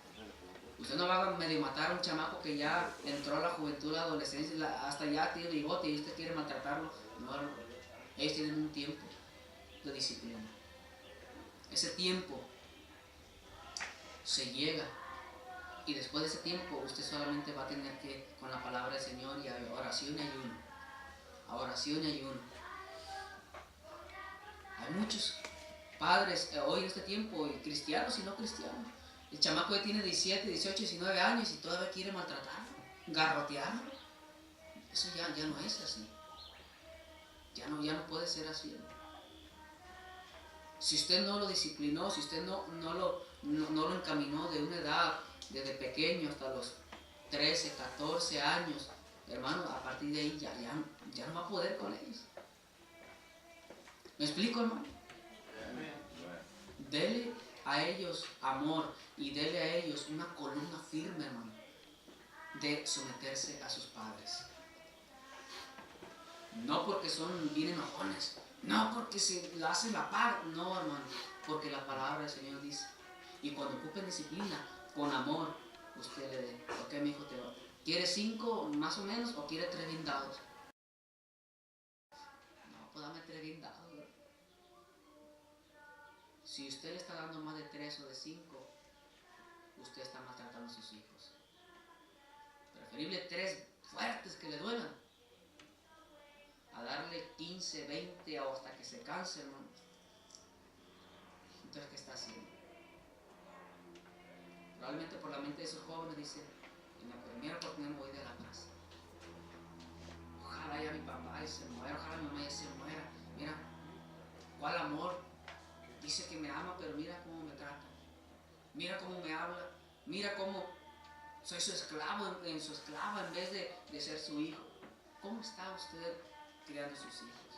Usted no va a medio matar a un chamaco que ya entró a la juventud, a la adolescencia, hasta ya tiene bigote y usted quiere maltratarlo. No, ellos tienen un tiempo de disciplina. Ese tiempo se llega y después de ese tiempo usted solamente va a tener que, con la palabra del Señor y a oración y ayuno. A oración y ayuno. Hay muchos padres hoy en este tiempo, cristianos y no cristianos. El chamaco ya tiene 17, 18, 19 años y todavía quiere maltratarlo, garrotearlo. Eso ya no es así. Ya no puede ser así. Si usted no lo disciplinó, si usted no lo encaminó de una edad, desde pequeño hasta los 13, 14 años, hermano, a partir de ahí ya no va a poder con ellos. ¿Me explico, hermano? Dele a ellos amor y dele a ellos una columna firme, hermano, de someterse a sus padres. No porque son bien enojones, no porque se lo hacen la par, no, hermano, porque la palabra del Señor dice. Y cuando ocupen disciplina, con amor, usted le dé. Ok, mi hijo, ¿quiere 5 más o menos o quiere 3 bien dados? No, pues dame 3 bien dados. Si usted le está dando más de 3 o de 5, usted está maltratando a sus hijos. Preferible 3 fuertes que le duelan a darle 15, 20 o hasta que se canse, hermano. Entonces, ¿qué está haciendo? Probablemente por la mente de esos jóvenes dice, en la primera oportunidad me voy de la casa. Ojalá ya mi papá se muera, ojalá mi mamá ya se muera. Mira, ¿cuál amor? Dice que me ama, pero mira cómo me trata. Mira cómo me habla. Mira cómo soy su esclavo, su esclava en vez de ser su hijo. ¿Cómo está usted criando sus hijos?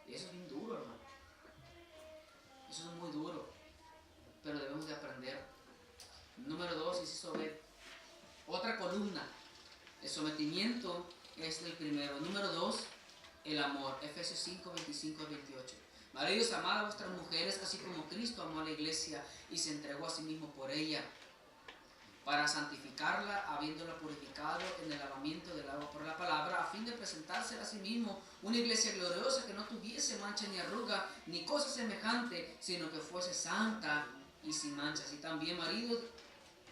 Y eso es bien duro, hermano. Eso es muy duro. Pero debemos de aprender. Número 2, inciso B. Otra columna El sometimiento es el primero. Número 2, el amor. Efesios 5, 25 al 28. Maridos, amad a vuestras mujeres, así como Cristo amó a la iglesia y se entregó a sí mismo por ella, para santificarla, habiéndola purificado en el lavamiento del agua por la palabra, a fin de presentársela a sí mismo una iglesia gloriosa, que no tuviese mancha ni arruga, ni cosa semejante, sino que fuese santa y sin mancha. Así también maridos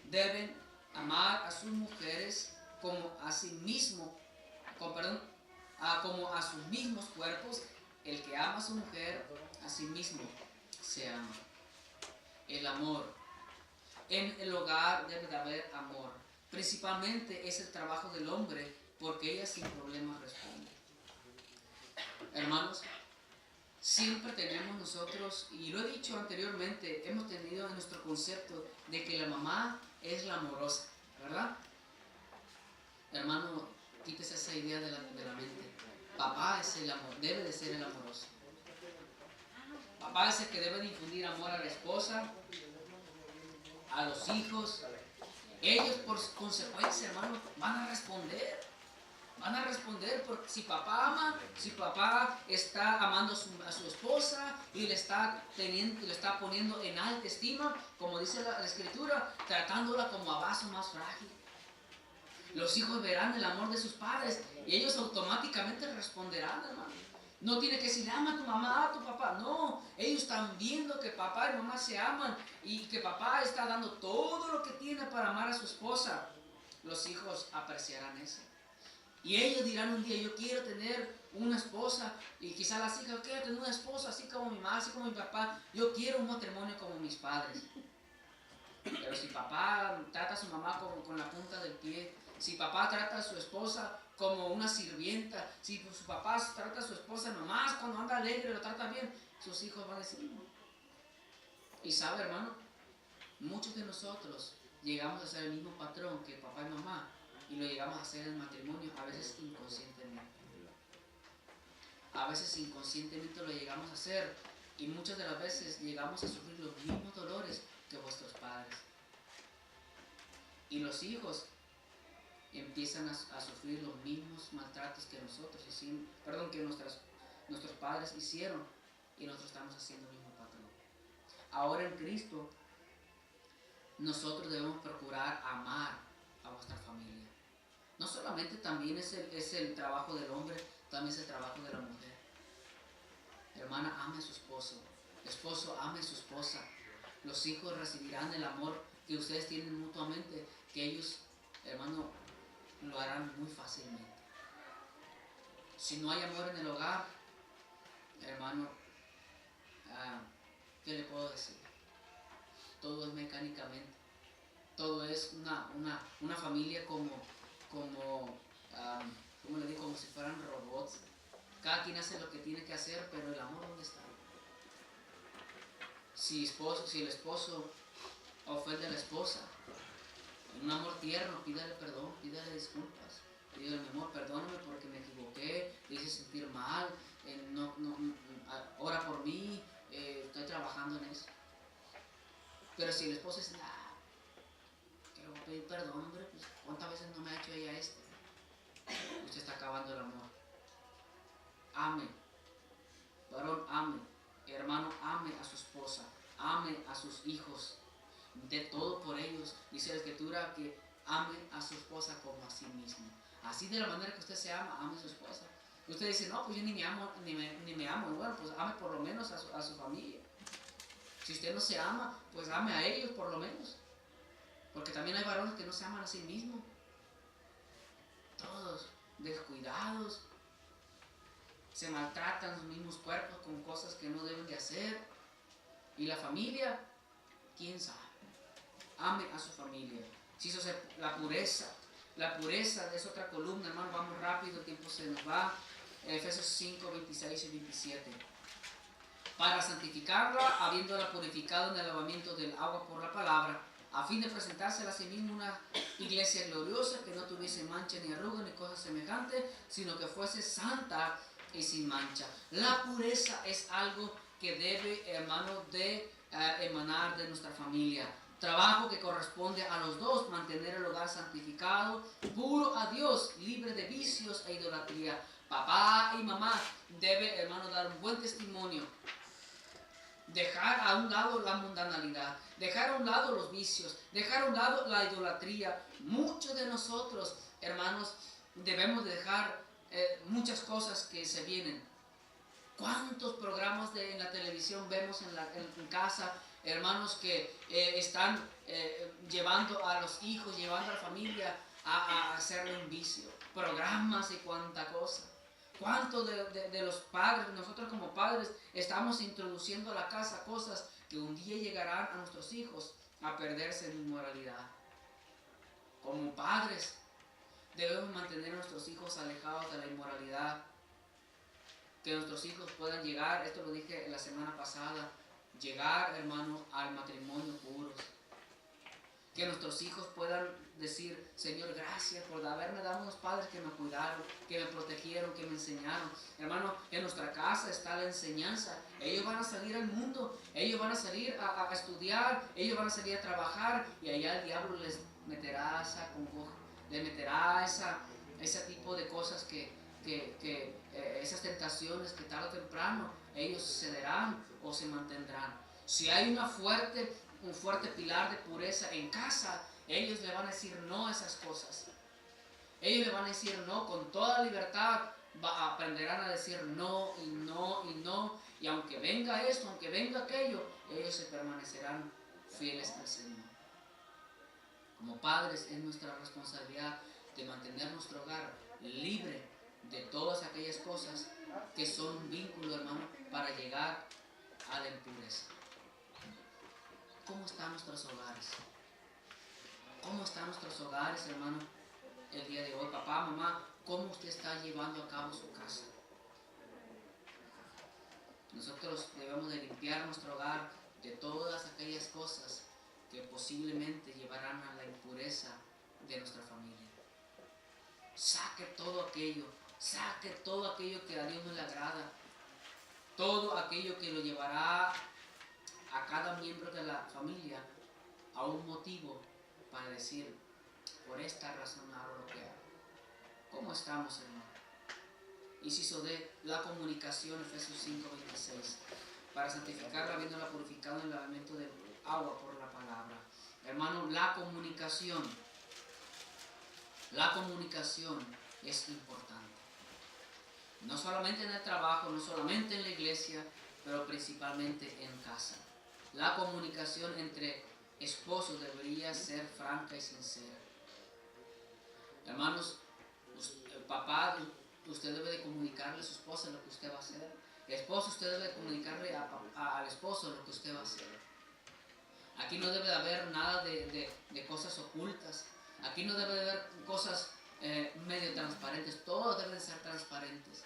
deben amar a sus mujeres como a sí mismo, como a sus mismos cuerpos. El que ama a su mujer, a sí mismo se ama. El amor. En el hogar debe de haber amor. Principalmente es el trabajo del hombre, porque ella sin problemas responde. Hermanos, siempre tenemos nosotros, y lo he dicho anteriormente, hemos tenido en nuestro concepto de que la mamá es la amorosa, ¿verdad? Hermano, quítese esa idea de la mente. Papá es el amor, debe de ser el amoroso. Papá es el que debe de infundir amor a la esposa, a los hijos. Ellos por consecuencia, hermano, van a responder. Van a responder, porque si papá ama, si papá está amando a su esposa y le está poniendo en alta estima, como dice la escritura, tratándola como a vaso más frágil. Los hijos verán el amor de sus padres y ellos automáticamente responderán, hermano. No tiene que decir, ama a tu mamá, a tu papá. No, ellos están viendo que papá y mamá se aman y que papá está dando todo lo que tiene para amar a su esposa. Los hijos apreciarán eso. Y ellos dirán un día, yo quiero tener una esposa. Y quizá las hijas, yo quiero tener una esposa así como mi mamá, así como mi papá. Yo quiero un matrimonio como mis padres. Pero si papá trata a su mamá con la punta del pie, si papá trata a su esposa como una sirvienta, si su papá trata a su esposa nomás cuando anda alegre, lo trata bien, sus hijos van a decir. Y sabe, hermano, muchos de nosotros llegamos a ser el mismo patrón que papá y mamá, y lo llegamos a hacer en el matrimonio, a veces inconscientemente. A veces inconscientemente lo llegamos a hacer, y muchas de las veces llegamos a sufrir los mismos dolores que vuestros padres. Y los hijos empiezan a sufrir los mismos maltratos que nosotros que nuestros padres hicieron, y nosotros estamos haciendo el mismo patrón. Ahora en Cristo, nosotros debemos procurar amar a vuestra familia. No solamente también es el trabajo del hombre, también es el trabajo de la mujer. Hermana, ame a su esposo. Esposo, ame a su esposa. Los hijos recibirán el amor que ustedes tienen mutuamente, que ellos, hermano, lo harán muy fácilmente. Si no hay amor en el hogar, hermano, ¿qué le puedo decir? Todo es mecánicamente. Todo es una familia como le digo, como si fueran robots. Cada quien hace lo que tiene que hacer, pero el amor, ¿dónde está? Si el esposo ofende a la esposa, en un amor tierno, pídale perdón, pídale disculpas. Dígale, mi amor, perdóname porque me equivoqué, te hice sentir mal, ora por mí, estoy trabajando en eso. Pero si el esposo dice, quiero pedir perdón, hombre, pues ¿cuántas veces no me ha hecho ella esto? Usted está acabando el amor. Ame, varón, ame, hermano, ame a su esposa, ame a sus hijos, de todo por ellos. Dice la escritura que ame a su esposa como a sí mismo. Así, de la manera que usted se ama, ame a su esposa. Usted dice, no, pues yo ni me amo, ni me amo. Bueno, pues ame por lo menos a su familia. Si usted no se ama, pues ame a ellos por lo menos. Porque también hay varones que no se aman a sí mismos. Todos descuidados. Se maltratan sus mismos cuerpos con cosas que no deben de hacer. Y la familia, ¿quién sabe? Ame a su familia. Si eso es la pureza. La pureza es otra columna, hermano. Vamos rápido, el tiempo se nos va. Efesios 5, 26 y 27. Para santificarla, habiéndola purificado en el lavamiento del agua por la palabra, a fin de presentársela a sí misma una iglesia gloriosa, que no tuviese mancha ni arruga ni cosa semejante, sino que fuese santa y sin mancha. La pureza es algo que debe, hermano, de emanar de nuestra familia. Trabajo que corresponde a los dos, mantener el hogar santificado, puro a Dios, libre de vicios e idolatría. Papá y mamá deben, hermano, dar un buen testimonio. Dejar a un lado la mundanalidad, dejar a un lado los vicios, dejar a un lado la idolatría. Muchos de nosotros, hermanos, debemos dejar muchas cosas que se vienen. ¿Cuántos programas en la televisión vemos en casa? Hermanos que están llevando a los hijos, llevando a la familia a hacerle un vicio. Programas y cuánta cosa. ¿Cuántos de los padres, nosotros como padres, estamos introduciendo a la casa cosas que un día llegarán a nuestros hijos a perderse en inmoralidad? Como padres, debemos mantener a nuestros hijos alejados de la inmoralidad. Que nuestros hijos puedan llegar, esto lo dije la semana pasada, llegar, hermano, al matrimonio puros. Que nuestros hijos puedan decir, Señor, gracias por haberme dado unos padres que me cuidaron, que me protegieron, que me enseñaron. Hermano, en nuestra casa está la enseñanza. Ellos van a salir al mundo, ellos van a salir a estudiar, ellos van a salir a trabajar, y allá el diablo les meterá esa congoja, les meterá ese tipo de cosas que esas tentaciones que tarde o temprano ellos cederán o se mantendrán. Si hay un fuerte pilar de pureza en casa, ellos le van a decir no a esas cosas. Ellos le van a decir no con toda libertad. Aprenderán a decir no y no y no. Y aunque venga esto, aunque venga aquello, ellos se permanecerán fieles al Señor. Como padres es nuestra responsabilidad de mantener nuestro hogar libre de todas aquellas cosas que son un vínculo, hermano, para llegar a la impureza. ¿Cómo están nuestros hogares? ¿Cómo están nuestros hogares, hermano, el día de hoy? Papá, mamá, ¿cómo usted está llevando a cabo su casa? Nosotros debemos de limpiar nuestro hogar de todas aquellas cosas que posiblemente llevarán a la impureza de nuestra familia. Saque todo aquello que a Dios no le agrada, todo aquello que lo llevará a cada miembro de la familia a un motivo para decir, por esta razón hago lo que hago. ¿Cómo estamos, hermano? Inciso D, la comunicación, Efesios 5:26, para santificarla habiéndola purificado en el lavamiento del agua por la palabra. Hermano, la comunicación es importante. No solamente en el trabajo, no solamente en la iglesia, pero principalmente en casa. La comunicación entre esposos debería ser franca y sincera. Hermanos, papá, usted debe de comunicarle a su esposa lo que usted va a hacer. Esposo, usted debe de comunicarle al esposo lo que usted va a hacer. Aquí no debe de haber nada de cosas ocultas. Aquí no debe de haber cosas medio transparentes. Todo debe de ser transparentes.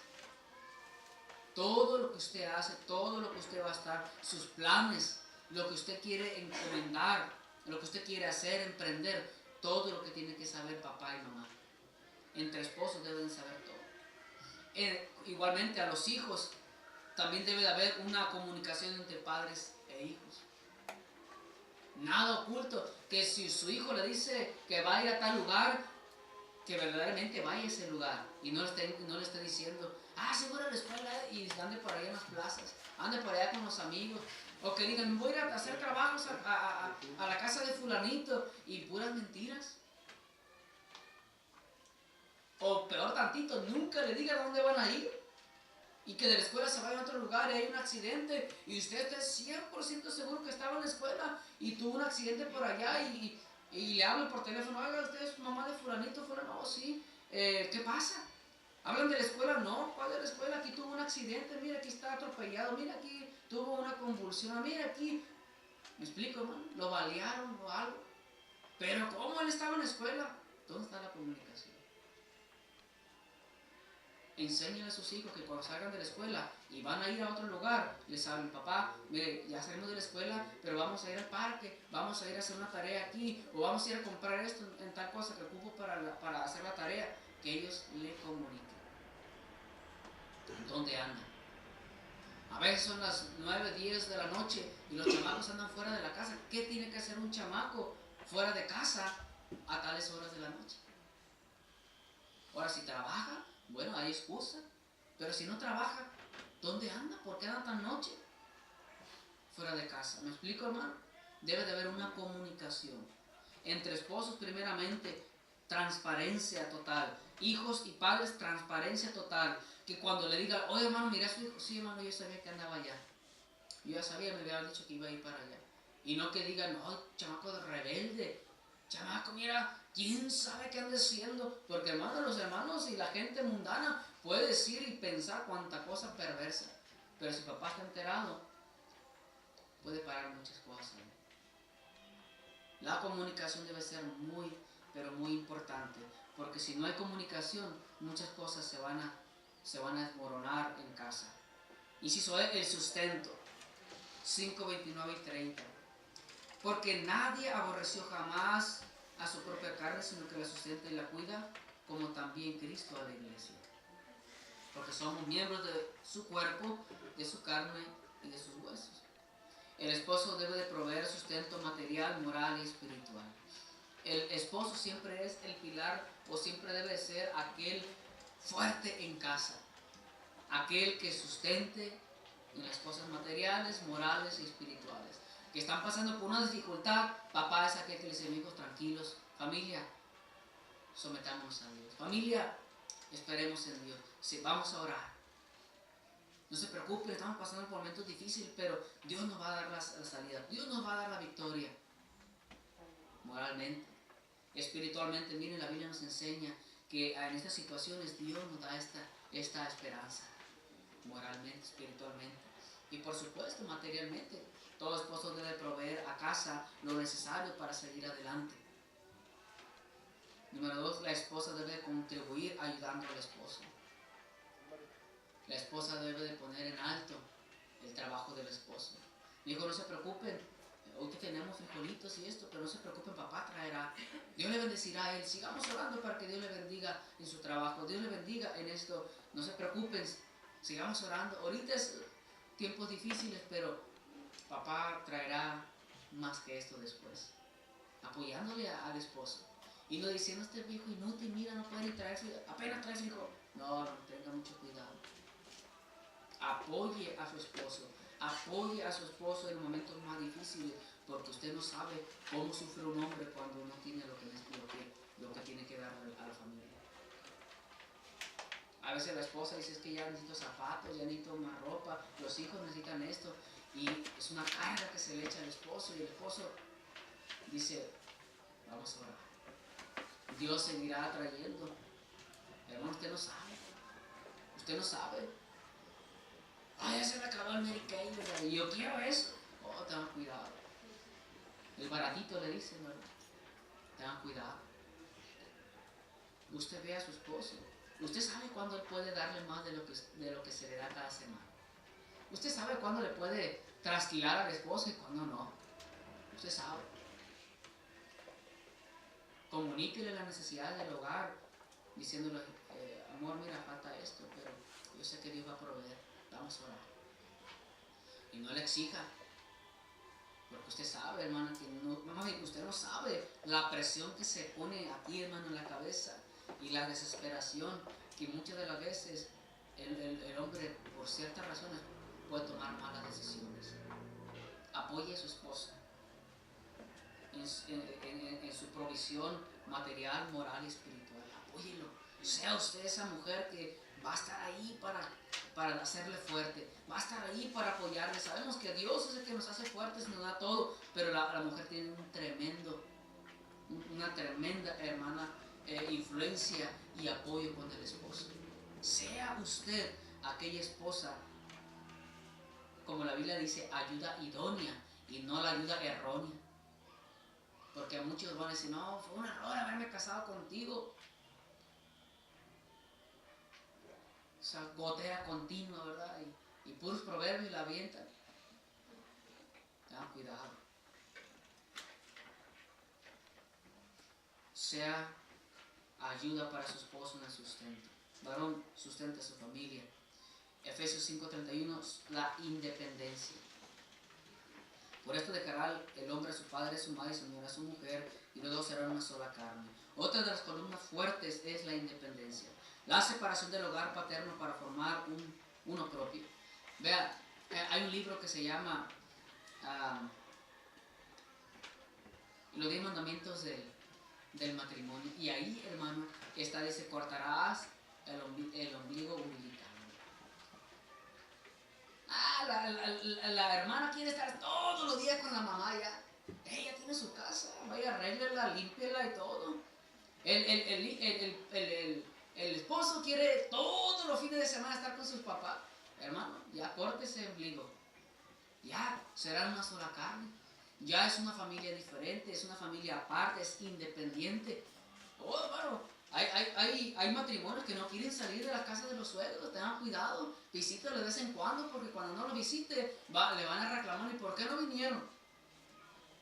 Todo lo que usted hace, todo lo que usted va a estar, sus planes, lo que usted quiere encomendar, lo que usted quiere hacer, emprender, todo lo que tiene que saber papá y mamá. Entre esposos deben saber todo. Igualmente a los hijos también debe de haber una comunicación entre padres e hijos. Nada oculto, que si su hijo le dice que va a ir a tal lugar, que verdaderamente vaya a ese lugar y no le esté diciendo, se voy a la escuela y ande por allá en las plazas, ande por allá con los amigos, o que digan, voy a ir a hacer trabajos a la casa de fulanito, y puras mentiras. O peor tantito, nunca le digan a dónde van a ir, y que de la escuela se vaya a otro lugar y hay un accidente y usted está 100% seguro que estaba en la escuela y tuvo un accidente por allá y le hablan por teléfono, oiga, usted es mamá de fulanito, fulano, sí, ¿qué pasa? ¿Hablan de la escuela? No, ¿cuál de la escuela? Aquí tuvo un accidente, mira, aquí está atropellado, mira, aquí tuvo una convulsión, mira, aquí, ¿me explico, hermano? Lo balearon o algo. Pero ¿cómo él estaba en la escuela? ¿Dónde está la comunicación? Enséñenle a sus hijos que cuando salgan de la escuela y van a ir a otro lugar, les hablen, papá, mire, ya salimos de la escuela, pero vamos a ir al parque, vamos a ir a hacer una tarea aquí, o vamos a ir a comprar esto en tal cosa que ocupo para hacer la tarea, que ellos le comuniquen. ¿Dónde andan? A veces son las 9, 10 de la noche y los chamacos andan fuera de la casa. ¿Qué tiene que hacer un chamaco fuera de casa a tales horas de la noche? Ahora, si trabaja, bueno, hay excusa. Pero si no trabaja, ¿dónde anda? ¿Por qué anda tan noche fuera de casa? ¿Me explico, hermano? Debe de haber una comunicación entre esposos, primeramente, transparencia total. Hijos y padres, transparencia total. Que cuando le diga, oye, hermano, mira a su hijo, sí, hermano, yo sabía que andaba allá. Yo ya sabía, me había dicho que iba a ir para allá. Y no que digan, no, chamaco de rebelde. Chamaco, mira, quién sabe qué anda haciendo. Porque, hermano, los hermanos y la gente mundana puede decir y pensar cuánta cosa perversa. Pero si papá está enterado, puede parar muchas cosas. La comunicación debe ser muy, pero muy importante. Porque si no hay comunicación, muchas cosas se van a desmoronar en casa. Inciso E, el sustento. 5, 29 y 30. Porque nadie aborreció jamás a su propia carne, sino que la sustenta y la cuida, como también Cristo a la iglesia. Porque somos miembros de su cuerpo, de su carne y de sus huesos. El esposo debe de proveer sustento material, moral y espiritual. El esposo siempre es el pilar o siempre debe ser aquel fuerte en casa. Aquel que sustente en las cosas materiales, morales y espirituales. Que están pasando por una dificultad, papá es aquel que les dice, amigos, tranquilos, familia, sometámonos a Dios. Familia, esperemos en Dios. Sí, vamos a orar. No se preocupen, estamos pasando por momentos difíciles, pero Dios nos va a dar la salida. Dios nos va a dar la victoria. Moralmente, espiritualmente, miren, la Biblia nos enseña que en estas situaciones Dios nos da esta esperanza. Moralmente, espiritualmente. Y por supuesto, materialmente. Todo esposo debe proveer a casa lo necesario para seguir adelante. Número 2, la esposa debe contribuir ayudando al esposo. La esposa debe de poner en alto el trabajo del esposo. Dijo, no se preocupen, hoy tenemos frijolitos y esto, pero no se preocupen, papá traerá. Dios le bendecirá a él. Sigamos orando para que Dios le bendiga en su trabajo. Dios le bendiga en esto. No se preocupen, sigamos orando. Ahorita es tiempos difíciles, pero papá traerá más que esto después. Apoyándole al esposo. Y no diciendo, este viejo inútil, mira, no puede ni traer frijol, apenas trae frijol. No, tenga mucho cuidado. Apoye a su esposo en los momentos más difíciles, porque usted no sabe cómo sufre un hombre cuando no tiene lo que tiene que dar a la familia. A veces la esposa dice, es que ya necesito zapatos, ya necesito más ropa, los hijos necesitan esto, y es una carga que se le echa al esposo, y el esposo dice, vamos a orar. Dios seguirá trayendo. Hermano, usted no sabe. Ay, ya se me acabó el Medicaid, ¿verdad? Y yo quiero eso. Oh, tengan cuidado. El baratito le dice, ¿verdad? Tengan cuidado. Usted ve a su esposo. Usted sabe cuándo él puede darle más de lo que se le da cada semana. Usted sabe cuándo le puede trasquilar al esposo y cuándo no. Usted sabe. Comuníquele las necesidades del hogar, diciéndole, amor, mira, falta esto, pero yo sé que Dios va a proveer. Vamos a orar. Y no le exija. Porque usted sabe, hermano, que usted no sabe la presión que se pone aquí, hermano, en la cabeza. Y la desesperación que muchas de las veces el hombre, por ciertas razones, puede tomar malas decisiones. Apoye a su esposa en su provisión material, moral y espiritual. Apóyelo. Sea usted esa mujer que va a estar ahí para hacerle fuerte, va a estar ahí para apoyarle. Sabemos que Dios es el que nos hace fuertes, nos da todo, pero la mujer tiene una tremenda, hermana, influencia y apoyo con el esposo. Sea usted aquella esposa, como la Biblia dice, ayuda idónea y no la ayuda errónea. Porque muchos van a decir, no, fue un error haberme casado contigo. Esa gotea continua, ¿verdad? Y puros proverbios la avientan. Tengan cuidado. Sea ayuda para su esposo en el sustento. Varón, sustenta a su familia. Efesios Efesios 5:31, la independencia. Por esto dejará el hombre a su padre, a su madre y su mujer a su mujer, y los dos serán una sola carne. Otra de las columnas fuertes es la independencia. La separación del hogar paterno para formar uno propio. Vea, hay un libro que se llama Los 10 mandamientos del matrimonio. Y ahí, hermano, dice, cortarás el ombligo umbilical. La hermana quiere estar todos los días con la mamá ya. Ella tiene su casa, vaya, arréglala, límpiela y todo. El esposo quiere todos los fines de semana estar con sus papás. Hermano, ya córtese el ombligo. Ya será una sola carne. Ya es una familia diferente, es una familia aparte, es independiente. Oh, hermano, hay matrimonios que no quieren salir de la casa de los suegros. Tengan cuidado, visítalo de vez en cuando, porque cuando no lo visite le van a reclamar, ¿y por qué no vinieron?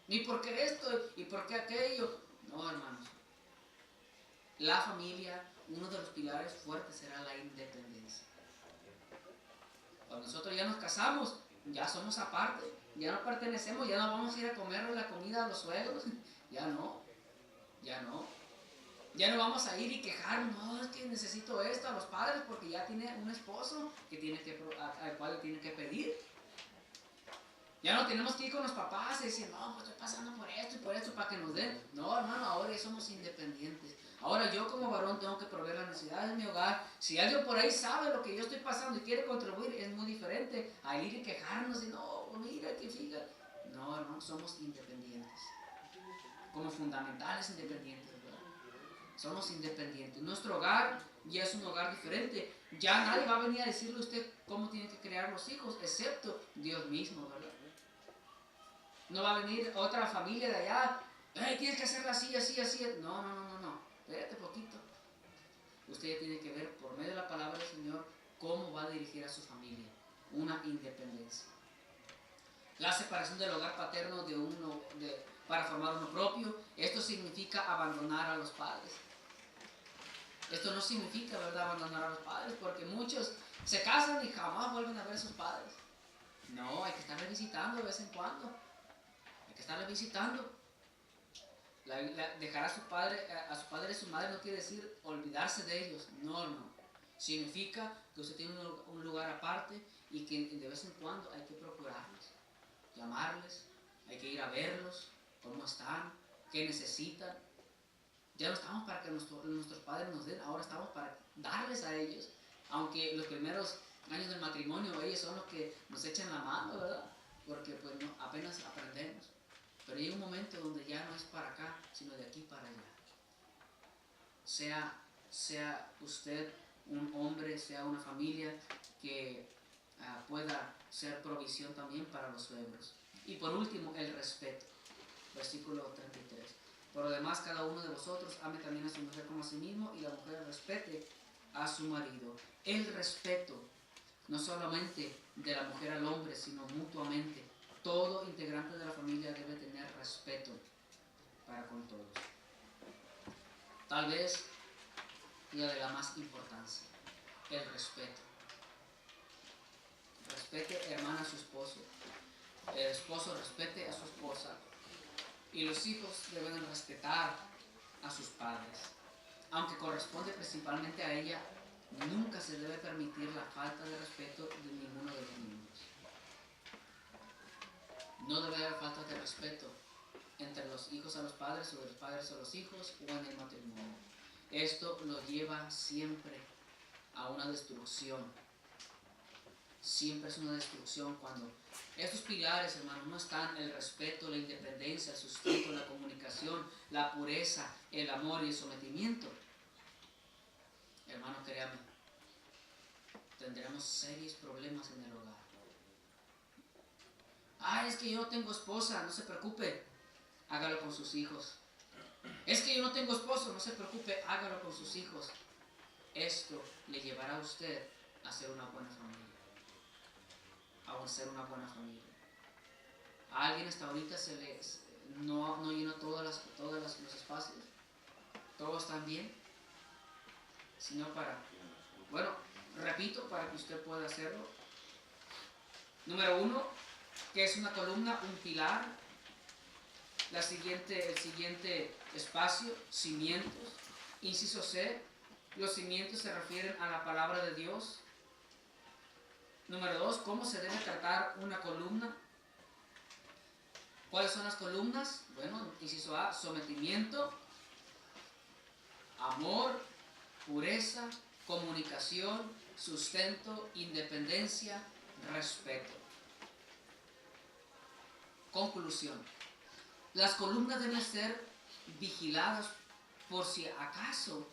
¿Y por qué esto? ¿Y por qué aquello? No, hermanos. La familia, uno de los pilares fuertes será la independencia. Cuando nosotros ya nos casamos, ya somos aparte, ya no pertenecemos, ya no vamos a ir a comer la comida a los suegros, ya no. Ya no vamos a ir y quejarnos, no, es que necesito esto a los padres porque ya tiene un esposo al cual tiene que pedir. Ya no tenemos que ir con los papás y decir, no, pues estoy pasando por esto para que nos den. No, hermano, ahora ya somos independientes. Ahora yo como varón tengo que proveer las necesidades de mi hogar. Si alguien por ahí sabe lo que yo estoy pasando y quiere contribuir, es muy diferente a ir y quejarnos y no, mira, que fíjate. No, hermano, somos independientes. Como fundamentales independientes, ¿verdad? Somos independientes. Nuestro hogar ya es un hogar diferente. Ya nadie va a venir a decirle a usted cómo tiene que criar los hijos, excepto Dios mismo, ¿verdad? No va a venir otra familia de allá, tienes que hacerlo así, así, así. No. Espérate poquito. Usted ya tiene que ver por medio de la palabra del Señor cómo va a dirigir a su familia. Una independencia. La separación del hogar paterno para formar uno propio. Esto significa abandonar a los padres. Esto no significa, ¿verdad?, abandonar a los padres, porque muchos se casan y jamás vuelven a ver a sus padres. No, hay que estarles visitando de vez en cuando. Hay que estarles visitando. Dejar a su padre y a su madre no quiere decir olvidarse de ellos. No. Significa que usted tiene un lugar aparte y que de vez en cuando hay que procurarlos, llamarles, hay que ir a verlos, cómo están, qué necesitan. Ya no estamos para que nuestros padres nos den, ahora estamos para darles a ellos. Aunque los primeros años del matrimonio ellos son los que nos echan la mano, ¿verdad? Porque pues apenas aprendemos. Pero llega un momento donde ya no es para acá, sino de aquí para allá. Sea usted un hombre, sea una familia que pueda ser provisión también para los suegros. Y por último, el respeto. Versículo 33. Por lo demás, cada uno de vosotros ame también a su mujer como a sí mismo, y la mujer respete a su marido. El respeto, no solamente de la mujer al hombre, sino mutuamente. Todo integrante de la familia debe tener respeto para con todos. Tal vez y de la más importancia, el respeto. Respete, hermana, a su esposo. El esposo respete a su esposa. Y los hijos deben respetar a sus padres. Aunque corresponde principalmente a ella, nunca se debe permitir la falta de respeto de ninguno de los niños. No debe haber falta de respeto entre los hijos a los padres o de los padres a los hijos o en el matrimonio. Esto lo lleva siempre a una destrucción. Siempre es una destrucción cuando estos pilares, hermanos, no están: el respeto, la independencia, el sustento, la comunicación, la pureza, el amor y el sometimiento. Hermano, créame, tendremos serios problemas en el hogar. Es que yo no tengo esposa, no se preocupe, hágalo con sus hijos. Es que yo no tengo esposo, no se preocupe, hágalo con sus hijos. Esto le llevará a usted a ser una buena familia. A ser una buena familia. A alguien hasta ahorita no llenó todos los espacios. Todos están bien. Sino Repito para que usted pueda hacerlo. Número 1, ¿qué es una columna? Un pilar. El siguiente espacio, cimientos. Inciso C, los cimientos se refieren a la palabra de Dios. Número 2, ¿cómo se debe tratar una columna? ¿Cuáles son las columnas? Bueno, inciso A, sometimiento, amor, pureza, comunicación, sustento, independencia, respeto. Conclusión. Las columnas deben ser vigiladas por si acaso,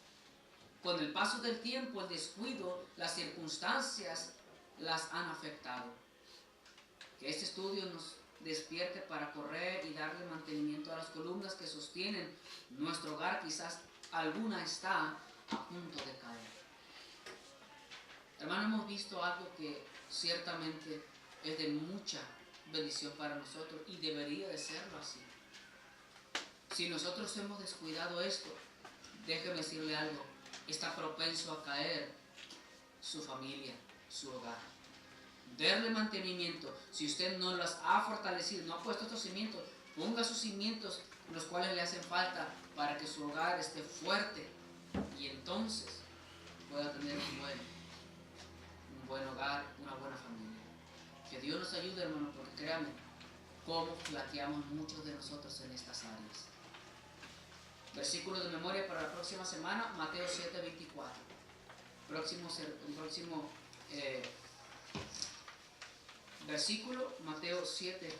con el paso del tiempo, el descuido, las circunstancias las han afectado. Que este estudio nos despierte para correr y darle mantenimiento a las columnas que sostienen nuestro hogar. Quizás alguna está a punto de caer. Hermano, hemos visto algo que ciertamente es de mucha bendición para nosotros y debería de serlo así. Si nosotros hemos descuidado esto, déjeme decirle algo, está propenso a caer su familia, su hogar. Darle mantenimiento. Si usted no las ha fortalecido, no ha puesto estos cimientos, ponga sus cimientos, los cuales le hacen falta para que su hogar esté fuerte y entonces pueda tener un buen hogar, una buena familia. Que Dios nos ayude, hermano, porque créanme, cómo flaqueamos muchos de nosotros en estas áreas. Versículo de memoria para la próxima semana, Mateo 7:24. Próximo versículo, Mateo 7:24.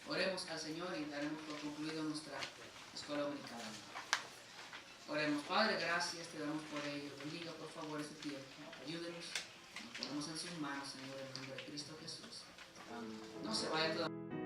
Oremos al Señor y daremos por concluido nuestra escuela dominical. Oremos. Padre, gracias te damos por ello. Bendiga por favor este tiempo. Ayúdenos. Nos ponemos en sus manos, Señor, en el nombre de Cristo Jesús. No se vayan todavía.